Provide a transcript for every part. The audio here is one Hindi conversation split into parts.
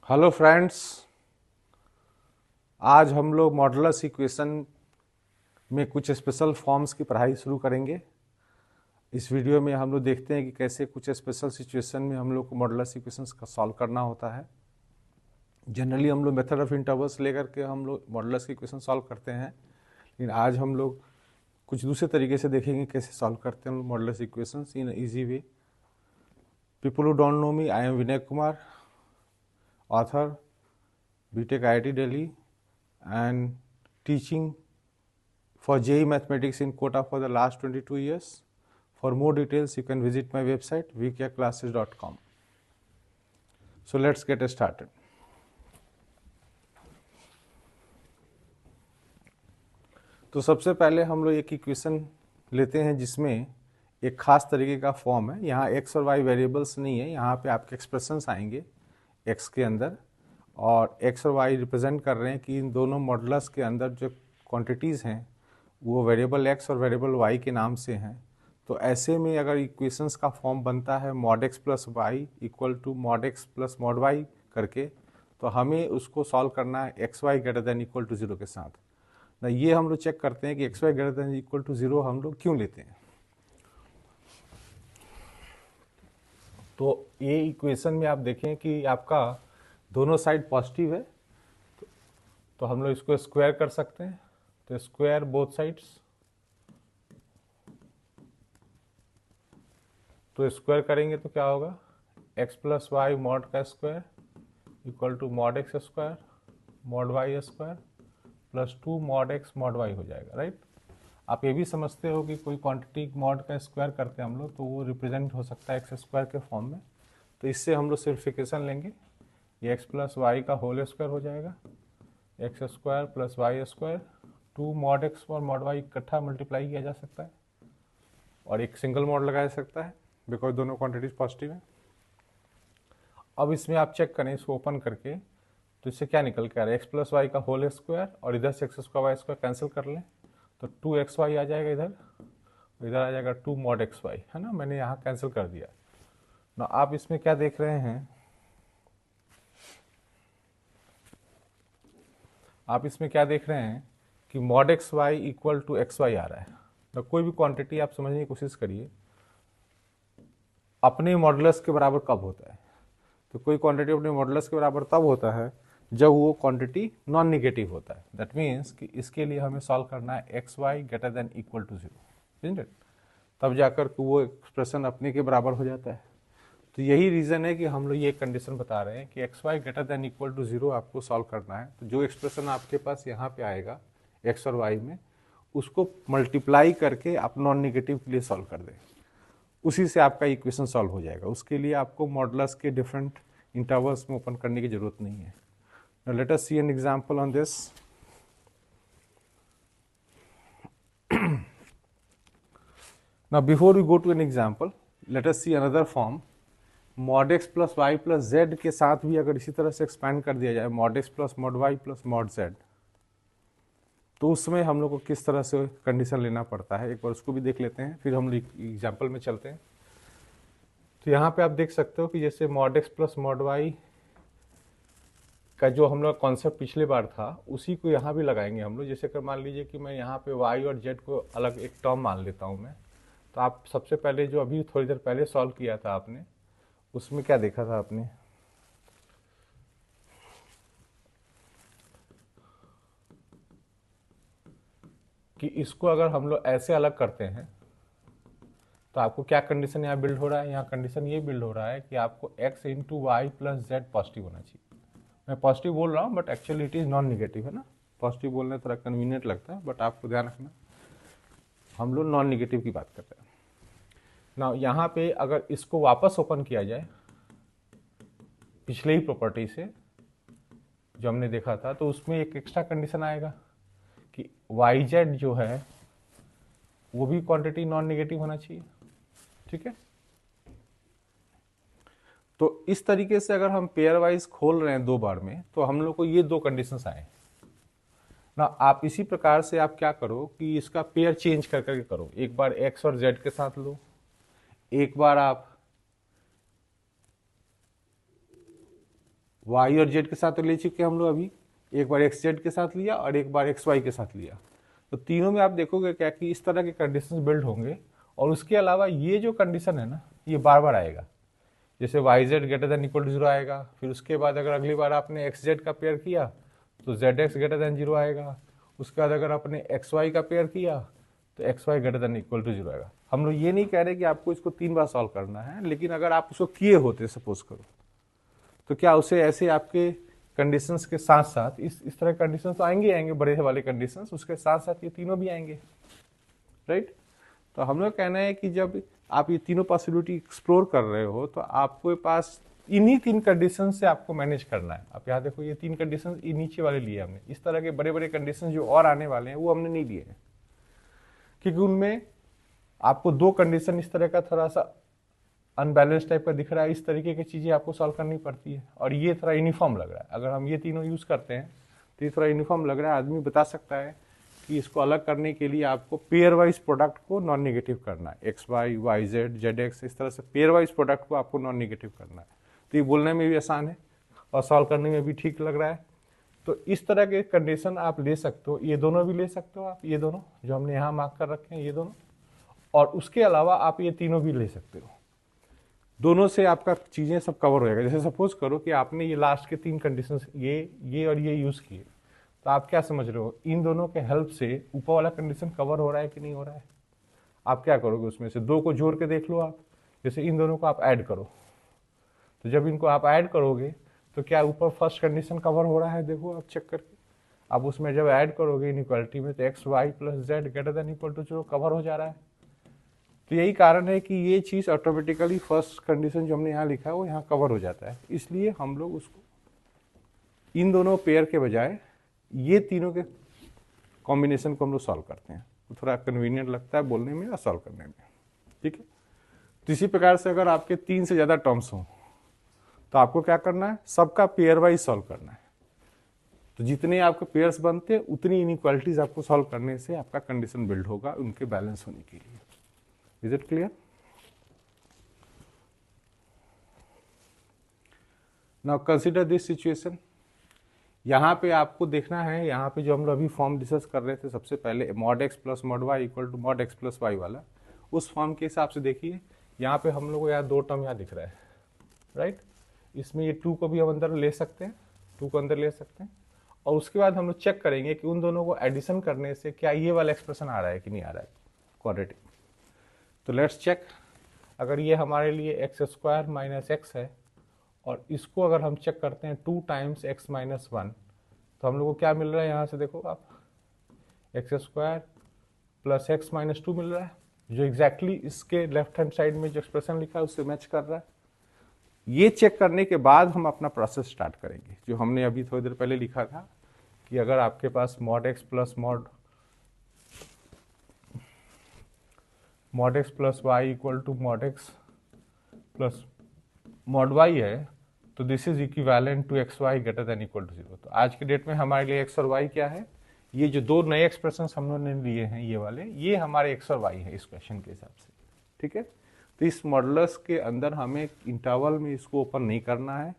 Hello friends. आज हम लोग मॉडुलस इक्वेशन में कुछ स्पेशल फॉर्म्स की पढ़ाई शुरू करेंगे। इस वीडियो में हम लोग देखते हैं कि कैसे कुछ स्पेशल सिचुएशन में हम लोग को मॉडुलस इक्वेशंस का सॉल्व करना होता है। जनरली हम लोग मेथड ऑफ इंटरवल्स लेकर के हम लोग मॉडुलस इक्वेशन सॉल्व करते हैं, लेकिन आज हम लोग कुछ दूसरे तरीके से देखेंगे कैसे सॉल्व करते हैं हम लोग modulus equations in easy way. People who don't know me, I am Vinay Kumar, author, BTech IIT Delhi, and teaching for JEE Mathematics in Kota for the last 22 years. For more details, you can visit my website vkclasses.com. So let's get started. तो सबसे पहले हम लोग एक इक्वेशन लेते हैं जिसमें एक खास तरीके का फॉर्म है। यहाँ x और y वेरिएबल्स नहीं है, यहाँ पे आपके एक्सप्रेशंस आएंगे x के अंदर, और x और y रिप्रेजेंट कर रहे हैं कि इन दोनों मॉडुलस के अंदर जो क्वांटिटीज़ हैं वो वेरिएबल x और वेरिएबल y के नाम से हैं। तो ऐसे में अगर इक्वेशंस का फॉर्म बनता है mod x plus Y equal to mod x plus mod y करके, तो हमें उसको सॉल्व करना है x Y greater than equal to 0 के साथ। ना ये हम लोग चेक करते हैं कि x Y greater than equal to 0 हम लोग क्यों लेते हैं। तो ये इक्वेशन में आप देखें कि आपका दोनों साइड पॉजिटिव है, तो हम लोग इसको स्क्वायर कर सकते हैं। तो स्क्वायर बोथ साइड्स, तो स्क्वायर करेंगे तो क्या होगा, x प्लस वाई मॉड का square equal to mod x square mod y square plus 2 mod x mod y हो जाएगा, राइट। आप ये भी समझते हो कि कोई क्वांटिटी मॉड का स्क्वायर करते हैं हम लोग तो वो रिप्रेजेंट हो सकता है एक्स स्क्वायर के फॉर्म में। तो इससे हम लोग सिम्प्लिफिकेशन लेंगे, ये एक्स प्लस वाई का होल स्क्वायर हो जाएगा, x square plus y square, 2 mod x और मॉड वाई इकट्ठा मल्टीप्लाई किया जा सकता है और एक सिंगल मॉड लगाया जा सकता है बिकॉज दोनों क्वांटिटीज पॉजिटिव है। अब इसमें आप चेक करें इसको ओपन करके, तो इससे क्या निकल के आ रहा है, एक्स प्लस वाई का होल स्क्वायर और इधर से x square y square cancel कर लें तो 2xy आ जाएगा इधर, इधर आ जाएगा 2 मॉड एक्स वाई, है ना। मैंने यहाँ कैंसिल कर दिया ना। आप इसमें क्या देख रहे हैं, आप इसमें क्या देख रहे हैं कि mod x Y equal to X Y आ रहा है। तो कोई भी क्वांटिटी आप समझने की कोशिश करिए अपने मॉडुलस के बराबर कब होता है। तो कोई क्वांटिटी अपने मॉडुलस के बराबर तब होता है जब वो क्वांटिटी नॉन निगेटिव होता है। दैट मीन्स कि इसके लिए हमें सॉल्व करना है x Y greater than equal to 0, तब जाकर वो एक्सप्रेशन अपने के बराबर हो जाता है। तो यही रीज़न है कि हम लोग ये कंडीशन बता रहे हैं कि x Y greater than equal to 0 आपको सॉल्व करना है। तो जो एक्सप्रेशन आपके पास यहाँ पे आएगा एक्स और वाई में, उसको मल्टीप्लाई करके आप नॉन निगेटिव के लिए सॉल्व कर दें, उसी से आपका इक्वेशन सॉल्व हो जाएगा। उसके लिए आपको मॉडुलस के डिफरेंट इंटरवल्स में ओपन करने की जरूरत नहीं है। Now let us see an example on this. Now before we go to an example, let us see another form. mod x plus y plus z के साथ भी अगर इसी तरह से एक्सपैंड कर दिया जाए mod x plus mod y plus mod z, तो उसमें हम लोग को किस तरह से कंडीशन लेना पड़ता है, एक बार उसको भी देख लेते हैं, फिर हम लोग एग्जाम्पल में चलते हैं। तो यहाँ पे आप देख सकते हो कि जैसे mod x plus mod y का जो हम लोग कॉन्सेप्ट पिछले बार था उसी को यहाँ भी लगाएंगे हम लोग। जैसे कि मान लीजिए कि मैं यहाँ पे y और z को अलग एक टर्म मान लेता हूँ मैं, तो आप सबसे पहले जो अभी थोड़ी देर पहले सॉल्व किया था आपने, उसमें क्या देखा था आपने, कि इसको अगर हम लोग ऐसे अलग करते हैं तो आपको क्या कंडीशन यहाँ बिल्ड हो रहा है, यहाँ कंडीशन ये बिल्ड हो रहा है कि आपको x into y plus z positive होना चाहिए। मैं पॉजिटिव बोल रहा हूँ but actually it is non negative, है ना। पॉजिटिव बोलने थोड़ा कन्वीनियंट लगता है बट आपको ध्यान रखना हम लोग नॉन निगेटिव की बात कर रहे हैं ना। यहाँ पे अगर इसको वापस ओपन किया जाए पिछले ही प्रॉपर्टी से जो हमने देखा था, तो उसमें एक एक्स्ट्रा कंडीशन आएगा कि वाई जेड जो है वो भी क्वांटिटी नॉन निगेटिव होना चाहिए, ठीक है। तो इस तरीके से अगर हम पेयर वाइज खोल रहे हैं दो बार में, तो हम लोग को ये दो कंडीशंस आए ना। आप इसी प्रकार से आप क्या करो कि इसका पेयर चेंज कर करके करो, एक बार x और z के साथ लो, एक बार आप वाई और जेड के साथ तो ले चुके हम लोग अभी, एक बार एक्स जेड के साथ लिया और एक बार एक्स वाई के साथ लिया। तो तीनों में आप देखोगे क्या कि इस तरह के कंडीशन बिल्ड होंगे, और उसके अलावा ये जो कंडीशन है ना ये बार बार आएगा। जैसे y z greater than equal to zero आएगा, फिर उसके बाद अगर अगली बार आपने एक्स जेड का पेयर किया तो Z x greater than zero आएगा, उसके बाद अगर आपने एक्स वाई का पेयर किया तो x Y greater than equal to zero आएगा। हम लोग ये नहीं कह रहे कि आपको इसको 3 बार सॉल्व करना है, लेकिन अगर आप उसको किए होते सपोज करो तो क्या उसे ऐसे आपके कंडीशंस के साथ साथ इस तरह कंडीशंस तो आएंगे आएंगे, बड़े वाले कंडीशंस, उसके साथ साथ ये तीनों भी आएंगे, राइट। तो हम लोग कहना है कि जब आप ये तीनों पॉसिबिलिटी एक्सप्लोर कर रहे हो तो आपके पास इन्हीं 3 कंडीशन से आपको मैनेज करना है। आप यहाँ देखो ये 3 कंडीशन नीचे वाले लिए हमने, इस तरह के बड़े बड़े कंडीशन जो और आने वाले हैं वो हमने नहीं लिए हैं, क्योंकि उनमें आपको 2 कंडीशन इस तरह का थोड़ा सा अनबैलेंस टाइप का दिख रहा है, इस तरीके की चीज़ें आपको सॉल्व करनी पड़ती है, और ये थोड़ा यूनिफॉर्म लग रहा है। अगर हम ये तीनों यूज़ करते हैं तो ये थोड़ा यूनिफॉर्म लग रहा है, आदमी बता सकता है कि इसको अलग करने के लिए आपको पेयर वाइज प्रोडक्ट को नॉन नेगेटिव करना है, x y, y z, z x, इस तरह से पेयर वाइज प्रोडक्ट को आपको नॉन नेगेटिव करना है। तो ये बोलने में भी आसान है और सॉल्व करने में भी ठीक लग रहा है। तो इस तरह के कंडीशन आप ले सकते हो, ये दोनों भी ले सकते हो आप, ये दोनों जो हमने यहाँ मार्क कर रखे हैं ये दोनों, और उसके अलावा आप ये तीनों भी ले सकते हो। दोनों से आपका चीज़ें सब कवर हो जाएगा। जैसे सपोज करो कि आपने ये लास्ट के 3 कंडीशन ये और ये यूज़ किए, तो आप क्या समझ रहे हो, इन दोनों के हेल्प से ऊपर वाला कंडीशन कवर हो रहा है कि नहीं हो रहा है। आप क्या करोगे, उसमें से 2 को जोड़ के देख लो आप। जैसे इन दोनों को आप ऐड करो, तो जब इनको आप ऐड करोगे तो क्या ऊपर फर्स्ट कंडीशन कवर हो रहा है, देखो आप चेक करके। आप उसमें जब ऐड करोगे इनइक्वालिटी में तो x y plus z greater than equal to zero cover हो जा रहा है। तो यही कारण है कि ये चीज़ ऑटोमेटिकली फर्स्ट कंडीशन जो हमने यहाँ लिखा है वो यहाँ कवर हो जाता है। इसलिए हम लोग उसको इन दोनों पेयर के बजाय ये तीनों के कॉम्बिनेशन को हम लोग सॉल्व करते हैं, तो थोड़ा कन्वीनियंट लगता है बोलने में या सॉल्व करने में, ठीक है। तो इसी प्रकार से अगर आपके 3 से ज़्यादा टर्म्स हों तो आपको क्या करना है, सबका पेयर वाइज सॉल्व करना है। तो जितने आपके पेयर्स बनते हैं उतनी इनइक्वालिटीज आपको सॉल्व करने से आपका कंडीशन बिल्ड होगा उनके बैलेंस होने के लिए। Is it clear? Now consider this situation. यहाँ पे आपको देखना है, यहाँ पे जो हम लोग अभी फॉर्म डिस्कस कर रहे थे सबसे पहले, mod x plus mod y equal to mod x plus y वाला, उस फॉर्म के हिसाब से देखिए यहाँ पे हम लोग को यहाँ 2 टर्म यहाँ दिख रहा है, राइट। इसमें ये 2 को भी हम अंदर ले सकते हैं, 2 को अंदर ले सकते हैं, और उसके बाद हम लोग चेक करेंगे कि उन दोनों को एडिशन करने से क्या ये वाला एक्सप्रेशन आ रहा है कि नहीं आ रहा है, क्वाड्रेटिक। तो लेट्स चेक। अगर ये हमारे लिए एक्स स्क्वायर माइनस एक्स है और इसको अगर हम चेक करते हैं 2 टाइम्स एक्स माइनस 1, तो हम लोग को क्या मिल रहा है, यहाँ से देखो आप, x square plus x minus 2 मिल रहा है, जो एग्जैक्टली इसके लेफ्ट हैंड साइड में जो एक्सप्रेशन लिखा है उससे मैच कर रहा है। ये चेक करने के बाद हम अपना प्रोसेस स्टार्ट करेंगे, जो हमने अभी थोड़ी देर पहले लिखा था कि अगर आपके पास mod x plus mod x plus Y equal to mod x plus mod Y है, तो this is equivalent to X Y greater than equal to zero. तो आज के डेट में हमारे लिए एक्स और वाई क्या है, ये जो 2 नए एक्सप्रेशन हम लोगों ने लिए हैं ये वाले, ये हमारे एक्स और वाई है इस क्वेश्चन के हिसाब से, ठीक है। तो इस मॉडुलस के अंदर हमें इंटरवल में इसको ओपन नहीं करना है।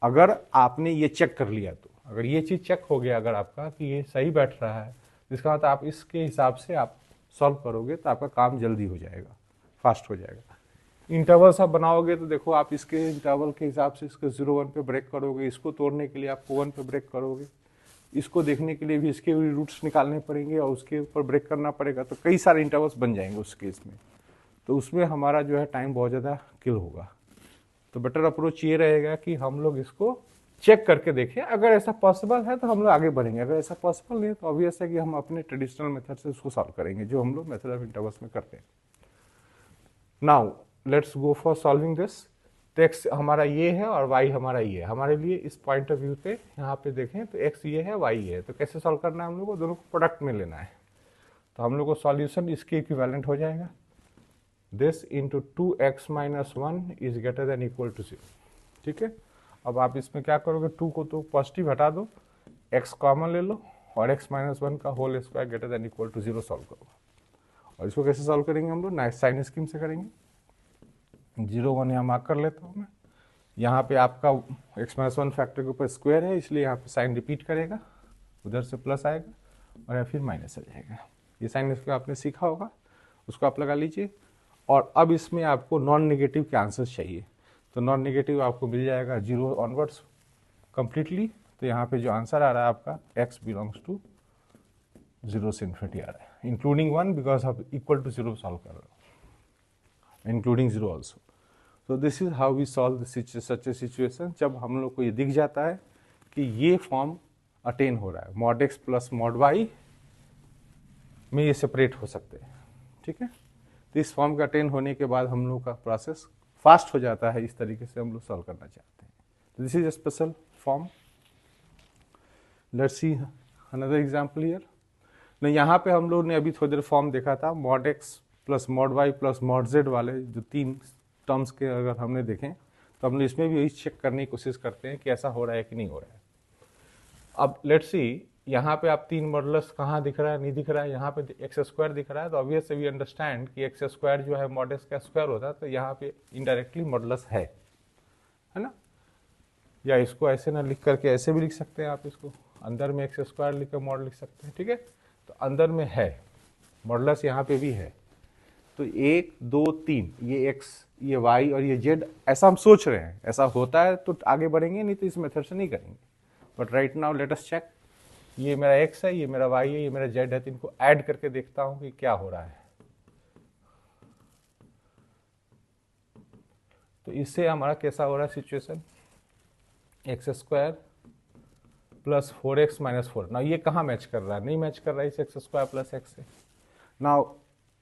अगर आपने ये चेक कर लिया, तो अगर ये चीज़ चेक हो गया अगर आपका कि ये सही बैठ रहा है, जिसका मतलब आप इसके हिसाब से आप सॉल्व करोगे तो आपका काम जल्दी हो जाएगा, फास्ट हो जाएगा। इंटरवल्स आप बनाओगे तो देखो आप इसके इंटरवल के हिसाब से इसको 0 1 पे ब्रेक करोगे, इसको तोड़ने के लिए आप 1 पे ब्रेक करोगे, इसको देखने के लिए भी इसके रूट्स निकालने पड़ेंगे और उसके ऊपर ब्रेक करना पड़ेगा, तो कई सारे इंटरवल्स बन जाएंगे उस केस में। तो उसमें हमारा जो है टाइम बहुत ज़्यादा किल होगा। तो बेटर अप्रोच ये रहेगा कि हम लोग इसको चेक करके देखें, अगर ऐसा पॉसिबल है तो हम लोग आगे बढ़ेंगे, अगर ऐसा पॉसिबल नहीं है तो ऑब्वियस है कि हम अपने ट्रेडिशनल मेथड से उसको सॉल्व करेंगे, जो हम लोग मेथड ऑफ इंटरवल्स में करते हैं। Now let's go for solving this. तो एक्स हमारा ये है और वाई हमारा ये है। हमारे लिए इस पॉइंट ऑफ व्यू पे यहाँ पे देखें तो एक्स ये है, वाई ये है, तो कैसे सॉल्व करना है, हम लोग को दोनों को प्रोडक्ट में लेना है। तो हम लोग को सॉल्यूशन इसके इक्विवेलेंट हो जाएगा, this into 2x minus 1 is greater than equal to 0, ठीक है। अब आप इसमें क्या करोगे, 2 को तो पॉजिटिव हटा दो, x कॉमन ले लो और x माइनस 1 का whole square greater than equal to 0 solve करो। और इसको कैसे सॉल्व करेंगे हम लोग, साइन स्कीम से करेंगे। 0 1 यहाँ मार्क कर लेता हूँ मैं, यहाँ पे आपका x-1 फैक्टर के ऊपर स्क्वायर है, इसलिए यहाँ पे साइन रिपीट करेगा, उधर से प्लस आएगा और या फिर माइनस आ जाएगा। ये साइन इसको आपने सीखा होगा, उसको आप लगा लीजिए। और अब इसमें आपको नॉन नेगेटिव के आंसर्स चाहिए, तो नॉन नेगेटिव आपको मिल जाएगा 0 ऑनवर्ड्स कंप्लीटली। तो यहाँ पे जो आंसर आ रहा है आपका x बिलोंग्स टू 0 से इन्फिनिटी आ रहा है, इंक्लूडिंग 1 बिकॉज आप इक्वल टू 0 सॉल्व कर रहे हो, इंक्लूडिंग 0 ऑल्सो। तो this is how we solve such a situation, जब हम लोग को ये दिख जाता है कि ये फॉर्म अटेन हो रहा है, mod x plus mod y में ये सेपरेट हो सकते हैं, ठीक है। तो इस फॉर्म का अटेन होने के बाद हम लोग का प्रोसेस फास्ट हो जाता है, इस तरीके से हम लोग सॉल्व करना चाहते हैं। तो this is a special form. Let's see another example here. नहीं, यहाँ पे हम लोग ने अभी थोड़ी देर फॉर्म देखा था, mod x plus mod y plus mod z वाले जो 3 टर्म्स के अगर हमने देखें, तो हम लोग इसमें भी यही चेक करने की कोशिश करते हैं कि ऐसा हो रहा है कि नहीं हो रहा है। अब लेट्स सी, यहाँ पे आप 3 मॉडुलस कहाँ दिख रहा है, नहीं दिख रहा है, यहाँ पे एक्स स्क्वायर दिख रहा है, तो ऑब्वियसली वी अंडरस्टैंड कि एक्स स्क्वायर जो है मॉड एक्स का स्क्वायर होता है, तो यहाँ पे इनडायरेक्टली मॉडुलस है ना। या इसको ऐसे ना लिख करके ऐसे भी लिख सकते हैं आप, इसको अंदर में एक्स स्क्वायर लिख कर मॉड लिख सकते हैं, ठीक है। तो अंदर में है मॉडुलस, यहाँ पे भी है। तो 1 2 3 ये x, ये y और ये z, ऐसा हम सोच रहे हैं, ऐसा होता है तो आगे बढ़ेंगे, नहीं तो इस मेथड से नहीं करेंगे। But right now let us check, ये मेरा x है, ये मेरा y है, ये मेरा z है, तो इनको ऐड करके देखता हूं कि क्या हो रहा है। तो इससे हमारा कैसा हो रहा है situation, x square plus 4x minus 4। Now ये कहाँ मैच कर रहा है, नहीं मैच कर रहा है इस एक्स स्क्वायर प्लस एक्स से। Now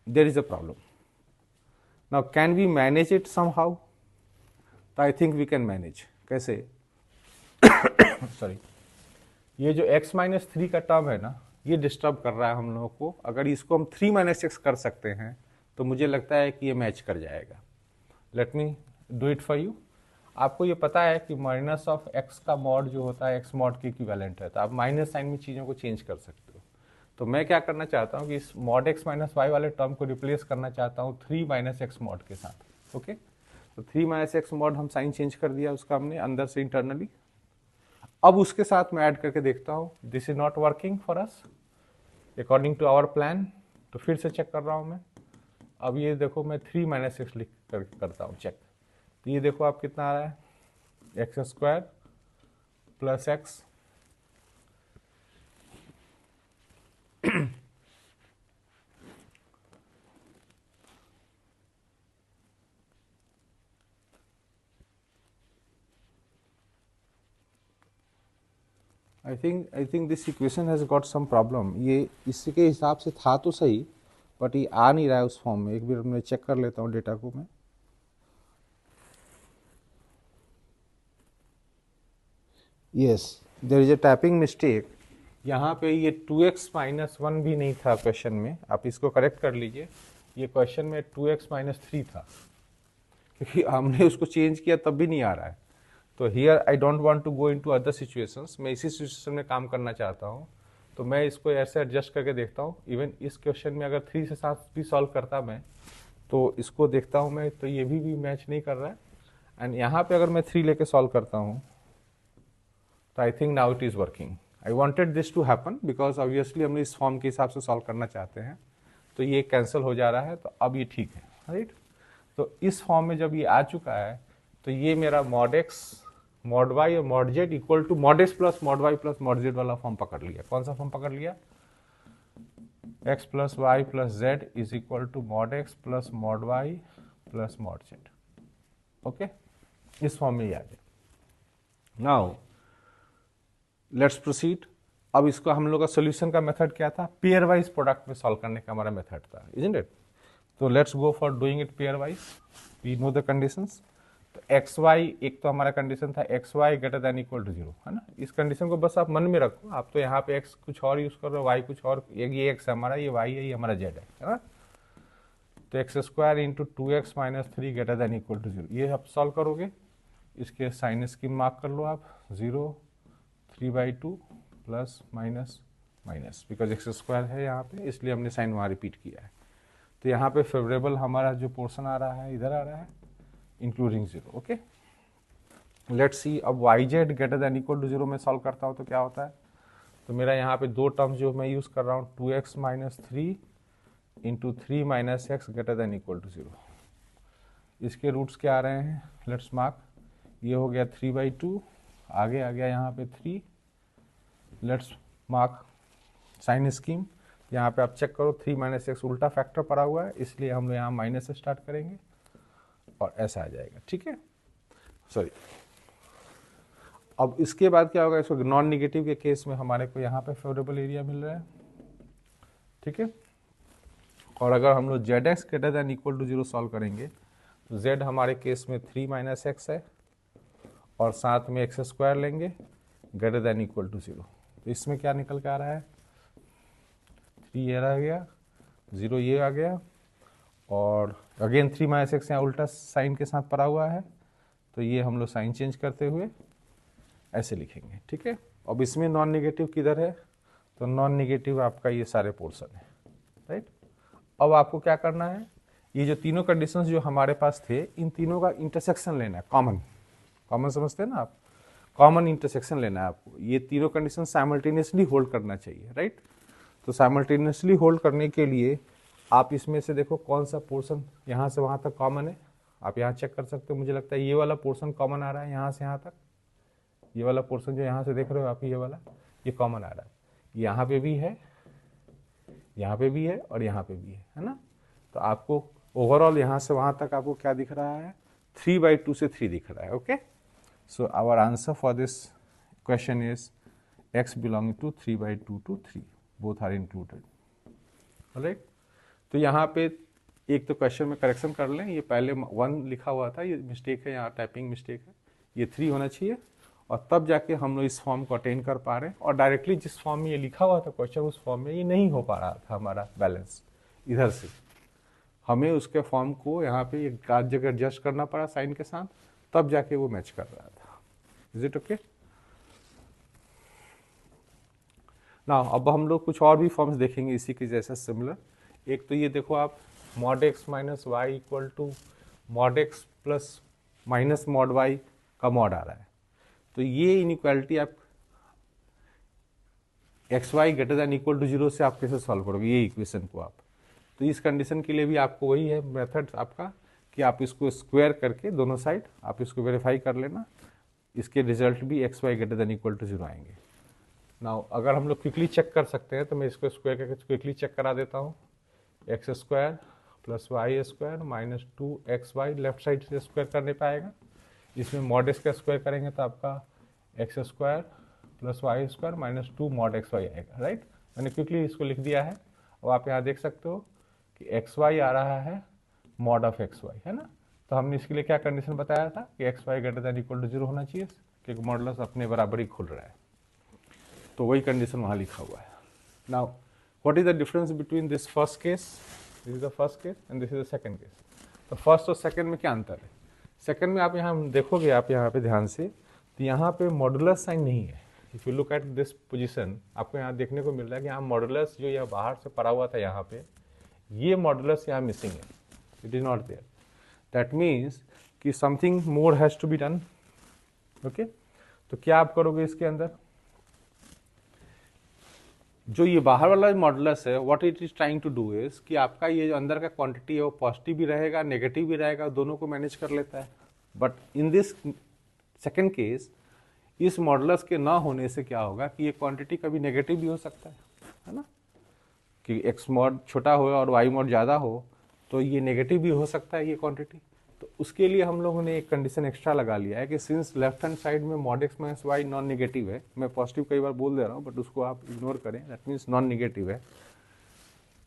there is a problem. Now can we manage it somehow? तो I think we can manage. कैसे? सॉरी, ये जो x माइनस 3 का टर्म है ना, ये डिस्टर्ब कर रहा है हम लोगों को। अगर इसको हम 3 माइनस एक्स कर सकते हैं तो मुझे लगता है कि ये मैच कर जाएगा। Let me do it for you. आपको ये पता है कि माइनस ऑफ x का मॉड जो होता है x मॉड के इक्विवेलेंट है, तो आप माइनस साइन में चीज़ों को चेंज कर सकते हो। तो मैं क्या करना चाहता हूँ कि इस मॉड x माइनस वाई वाले टर्म को रिप्लेस करना चाहता हूँ 3 माइनस एक्स मॉड के साथ। ओके, तो 3 माइनस एक्स मॉड हम साइन चेंज कर दिया उसका हमने अंदर से इंटरनली। अब उसके साथ मैं ऐड करके देखता हूँ, this is not working for us according to our plan. तो फिर से चेक कर रहा हूँ मैं। अब ये देखो, मैं 3 माइनस एक्स लिख कर करता हूँ चेक। तो ये देखो आप कितना आ रहा है, x square plus x I think this equation has got some problem. ये इसके हिसाब से था तो सही, बट ये आ नहीं रहा है उस फॉर्म में। एक बार मैं चेक कर लेता हूँ डेटा को मैं। Yes, there is a typing mistake. यहाँ पे ये 2x माइनस 1 भी नहीं था क्वेश्चन में, आप इसको करेक्ट कर लीजिए। ये क्वेश्चन में 2x माइनस 3 था, क्योंकि हमने उसको चेंज किया तब भी नहीं आ रहा है। तो here I don't want to go into other situations, मैं इसी सिचुएशन में काम करना चाहता हूँ। तो मैं इसको ऐसे एडजस्ट करके देखता हूँ। इवन इस क्वेश्चन में अगर 3 से 7 भी सॉल्व करता मैं, तो इसको देखता हूँ मैं, तो ये भी मैच नहीं कर रहा है। एंड यहाँ पे अगर मैं 3 लेके सॉल्व करता हूँ, तो I think now it is working. I wanted this to happen because obviously हमने इस फॉर्म के हिसाब से सॉल्व करना चाहते हैं। तो ये कैंसिल हो जा रहा है, तो अब ये ठीक है, राइट। तो इस फॉर्म में जब ये आ चुका है, तो ये मेरा मॉड एक्स मॉड वाई और mod z equal to mod x plus mod y plus mod z वाला फॉर्म पकड़ लिया। कौन सा फॉर्म पकड़ लिया? X plus y plus z is equal to mod x plus mod y plus mod z. Okay, इस फॉर्म में ये आ जाए। Now let's proceed. अब इसको हम लोग का सोल्यूशन का मेथड क्या था? पेयर वाइज प्रोडक्ट में सॉल्व करने का हमारा मेथड था, इजंट इट? तो let's go for doing it pairwise. We know the conditions. तो एक्स वाई, एक तो हमारा कंडीशन था x Y greater than equal to 0, है ना। इस कंडीशन को बस आप मन में रखो। आप तो यहाँ पे एक्स कुछ और यूज कर रहे हो, वाई कुछ और। ये एक्स हमारा, ये वाई है, ये हमारा जेड है ना। तो x square into 2x minus 3 greater than equal to 0, ये आप सॉल्व करोगे। इसके साइन स्कीम मार्क कर लो आप, 0 3/2 plus minus minus, because x square है यहाँ पे, इसलिए हमने साइन वहाँ रिपीट किया है। तो यहाँ पे फेवरेबल हमारा जो पोर्शन आ रहा है इधर आ रहा है, इंक्लूडिंग 0। ओके, लेट्स सी अब y z greater than equal to 0 में सॉल्व करता हूँ तो क्या होता है। तो मेरा यहाँ पे दो टर्म्स जो मैं यूज़ कर रहा हूँ 2x minus 3 into 3 minus x greater than equal to 0। इसके रूट्स क्या आ रहे हैं, लेट्स मार्क। ये हो गया 3/2, आगे आ गया यहाँ पे 3। Let's mark sign scheme. यहाँ पे आप चेक करो 3 माइनस एक्स उल्टा फैक्टर पड़ा हुआ है, इसलिए हम लोग यहाँ माइनस से स्टार्ट करेंगे और ऐसा आ जाएगा, ठीक है। सॉरी, अब इसके बाद क्या होगा, इसको नॉन निगेटिव के केस में हमारे को यहाँ पे फेवरेबल एरिया मिल रहा है, ठीक है। और अगर हम लोग z x greater than equal to 0 solve करेंगे तो जेड हमारे केस में 3 माइनस एक्स है और साथ में एक्स स्क्वायर लेंगे ग्रेटर देन इक्वल टू 0। तो इसमें क्या निकल के आ रहा है, 3 ये रह गया, 0 ये आ गया, और अगेन 3 माइनस एक्स यहाँ उल्टा साइन के साथ पड़ा हुआ है, तो ये हम लोग साइन चेंज करते हुए ऐसे लिखेंगे, ठीक है। अब इसमें नॉन नेगेटिव किधर है, तो नॉन नेगेटिव आपका ये सारे पोर्शन है, राइट। अब आपको क्या करना है, ये जो तीनों कंडीशंस जो हमारे पास थे इन तीनों का इंटरसेक्शन लेना है, कॉमन समझते हैं ना आप, कॉमन इंटरसेक्शन लेना है आपको। ये तीनों कंडीशन साइमल्टेनियसली होल्ड करना चाहिए, राइट। तो साइमल्टेनियसली होल्ड करने के लिए आप इसमें से देखो कौन सा पोर्शन यहाँ से वहाँ तक कॉमन है, आप यहाँ चेक कर सकते हो। मुझे लगता है ये वाला पोर्शन कॉमन आ रहा है यहाँ से यहाँ तक, ये वाला पोर्शन जो यहाँ से देख रहे हो आप, ये वाला ये कॉमन आ रहा है, यहाँ पे भी है, यहाँ पे भी है और यहाँ पे भी है ना। तो आपको ओवरऑल यहाँ से वहाँ तक आपको क्या दिख रहा है, 3/2 से 3 दिख रहा है, okay. So our answer for this question is x belonging to 3/2 to 3, both are included, right. तो यहाँ पे एक तो क्वेश्चन में करेक्शन कर लें, ये पहले 1 लिखा हुआ था, ये मिस्टेक है, यहाँ टाइपिंग मिस्टेक है, ये 3 होना चाहिए, और तब जाके हम लोग इस फॉर्म को अटेन कर पा रहे हैं। और डायरेक्टली जिस फॉर्म में ये लिखा हुआ था क्वेश्चन, उस फॉर्म में ये नहीं हो पा रहा था हमारा बैलेंस, इधर से हमें उसके फॉर्म को यहाँ पे एक आध जगह एडजस्ट करना पड़ा साइन के साथ, तब जाके वो मैच कर रहा था। इज इट ओके ना। अब हम लोग कुछ और भी फॉर्म्स देखेंगे इसी के जैसा सिमिलर। एक तो ये देखो आप, mod x minus y equal to mod x plus minus mod y का मॉड आ रहा है। तो ये इनइक्वालिटी आप x Y greater than equal to 0 से आप कैसे सॉल्व करोगे ये इक्वेशन को आप। तो इस कंडीशन के लिए भी आपको वही है मेथड आपका कि आप इसको स्क्वायर करके दोनों साइड आप इसको वेरीफाई कर लेना, इसके रिजल्ट भी x Y greater than equal to 0 आएंगे। नाउ अगर हम लोग क्विकली चेक कर सकते हैं तो मैं इसको स्क्वायर करके क्विकली चेक करा देता हूँ। X square plus y square minus 2xy left side से स्क्वायर करने पाएगा। इसमें मॉड एक्स का स्क्वायर करेंगे तो आपका x square plus y square minus 2 mod x y आएगा, राइट। मैंने क्विकली इसको लिख दिया है। और आप यहाँ देख सकते हो कि एक्स वाई आ रहा है मॉड ऑफ एक्स वाई, है ना। तो हमने इसके लिए क्या कंडीशन बताया था कि x Y greater than equal to 0 होना चाहिए, क्योंकि मॉडुलस अपने बराबर ही खुल रहा है। तो वही कंडीशन वहाँ लिखा हुआ है। Now what is the difference between this first case, this is the first case and this is the second case. तो फर्स्ट और सेकंड में क्या अंतर है, सेकंड में आप यहाँ देखोगे, आप यहाँ पे ध्यान से, तो यहाँ पे मॉडुलस साइन नहीं है। If you look at this position, आपको यहाँ देखने को मिल रहा है कि यहाँ मॉडुलस जो यहाँ बाहर से पड़ा हुआ था यहाँ पे, ये मॉडुलस यहाँ मिसिंग है, it is not there. That means कि something more has to be done, okay. तो क्या आप करोगे इसके अंदर, जो ये बाहर वाला मॉडुलस है, what it is trying to do is कि आपका ये जो अंदर का क्वांटिटी है वो पॉजिटिव भी रहेगा नेगेटिव भी रहेगा, दोनों को मैनेज कर लेता है। But in this second case, इस मॉडुलस के ना होने से क्या होगा कि ये क्वांटिटी कभी नेगेटिव भी हो सकता है ना, कि एक्स मॉड छोटा हो और वाई मॉड ज़्यादा हो तो ये नेगेटिव भी हो सकता है ये क्वांटिटी। तो उसके लिए हम लोगों ने एक कंडीशन एक्स्ट्रा लगा लिया है कि सिंस लेफ्ट हैंड साइड में mod x minus y non negative है, मैं पॉजिटिव कई बार बोल दे रहा हूँ बट उसको आप इग्नोर करें, दैट मीन्स नॉन नेगेटिव है।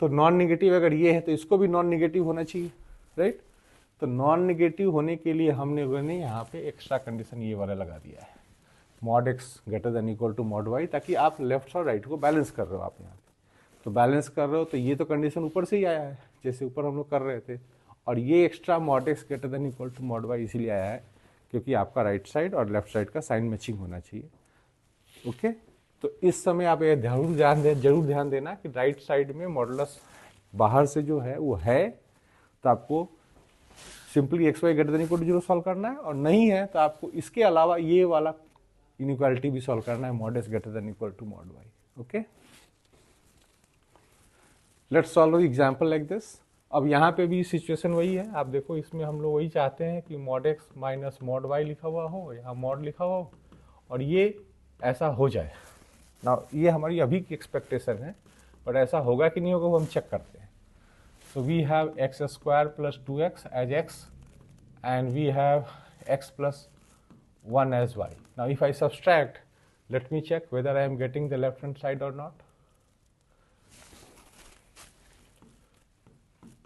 तो नॉन नेगेटिव अगर ये है तो इसको भी नॉन नेगेटिव होना चाहिए, राइट। तो नॉन नेगेटिव होने के लिए हमने यहाँ पे एक्स्ट्रा कंडीशन ये वाला लगा दिया है, mod x greater than equal to mod y, ताकि आप लेफ्ट और राइट को बैलेंस कर रहे हो आप यहाँ पे। तो बैलेंस कर रहे हो तो ये तो कंडीशन ऊपर से ही आया है, जैसे ऊपर हम लोग कर रहे थे, और ये extra mod x greater than equal to mod y इसीलिए आया है क्योंकि आपका राइट साइड और लेफ्ट साइड का साइन मैचिंग होना चाहिए, ओके। तो इस समय आप ये जरूर ध्यान देना कि राइट साइड में मॉडुलस बाहर से जो है वो है, तो आपको simply x Y greater than equal to zero solve करना है, और नहीं है तो आपको इसके अलावा ये वाला इनइक्वालिटी भी सॉल्व करना है, mod x greater than equal to mod y. Okay, let's solve example like this. अब यहाँ पे भी सिचुएशन वही है, आप देखो इसमें हम लोग वही चाहते हैं कि mod x minus mod y लिखा हुआ हो, यहाँ मॉड लिखा हो, और ये ऐसा हो जाए ना। ये हमारी अभी की एक्सपेक्टेशन है, बट ऐसा होगा कि नहीं होगा वो हम चेक करते हैं। So we have x square plus 2x as x and we have x plus 1 as y. Now if I subtract, let me check whether I am getting the left hand side or not.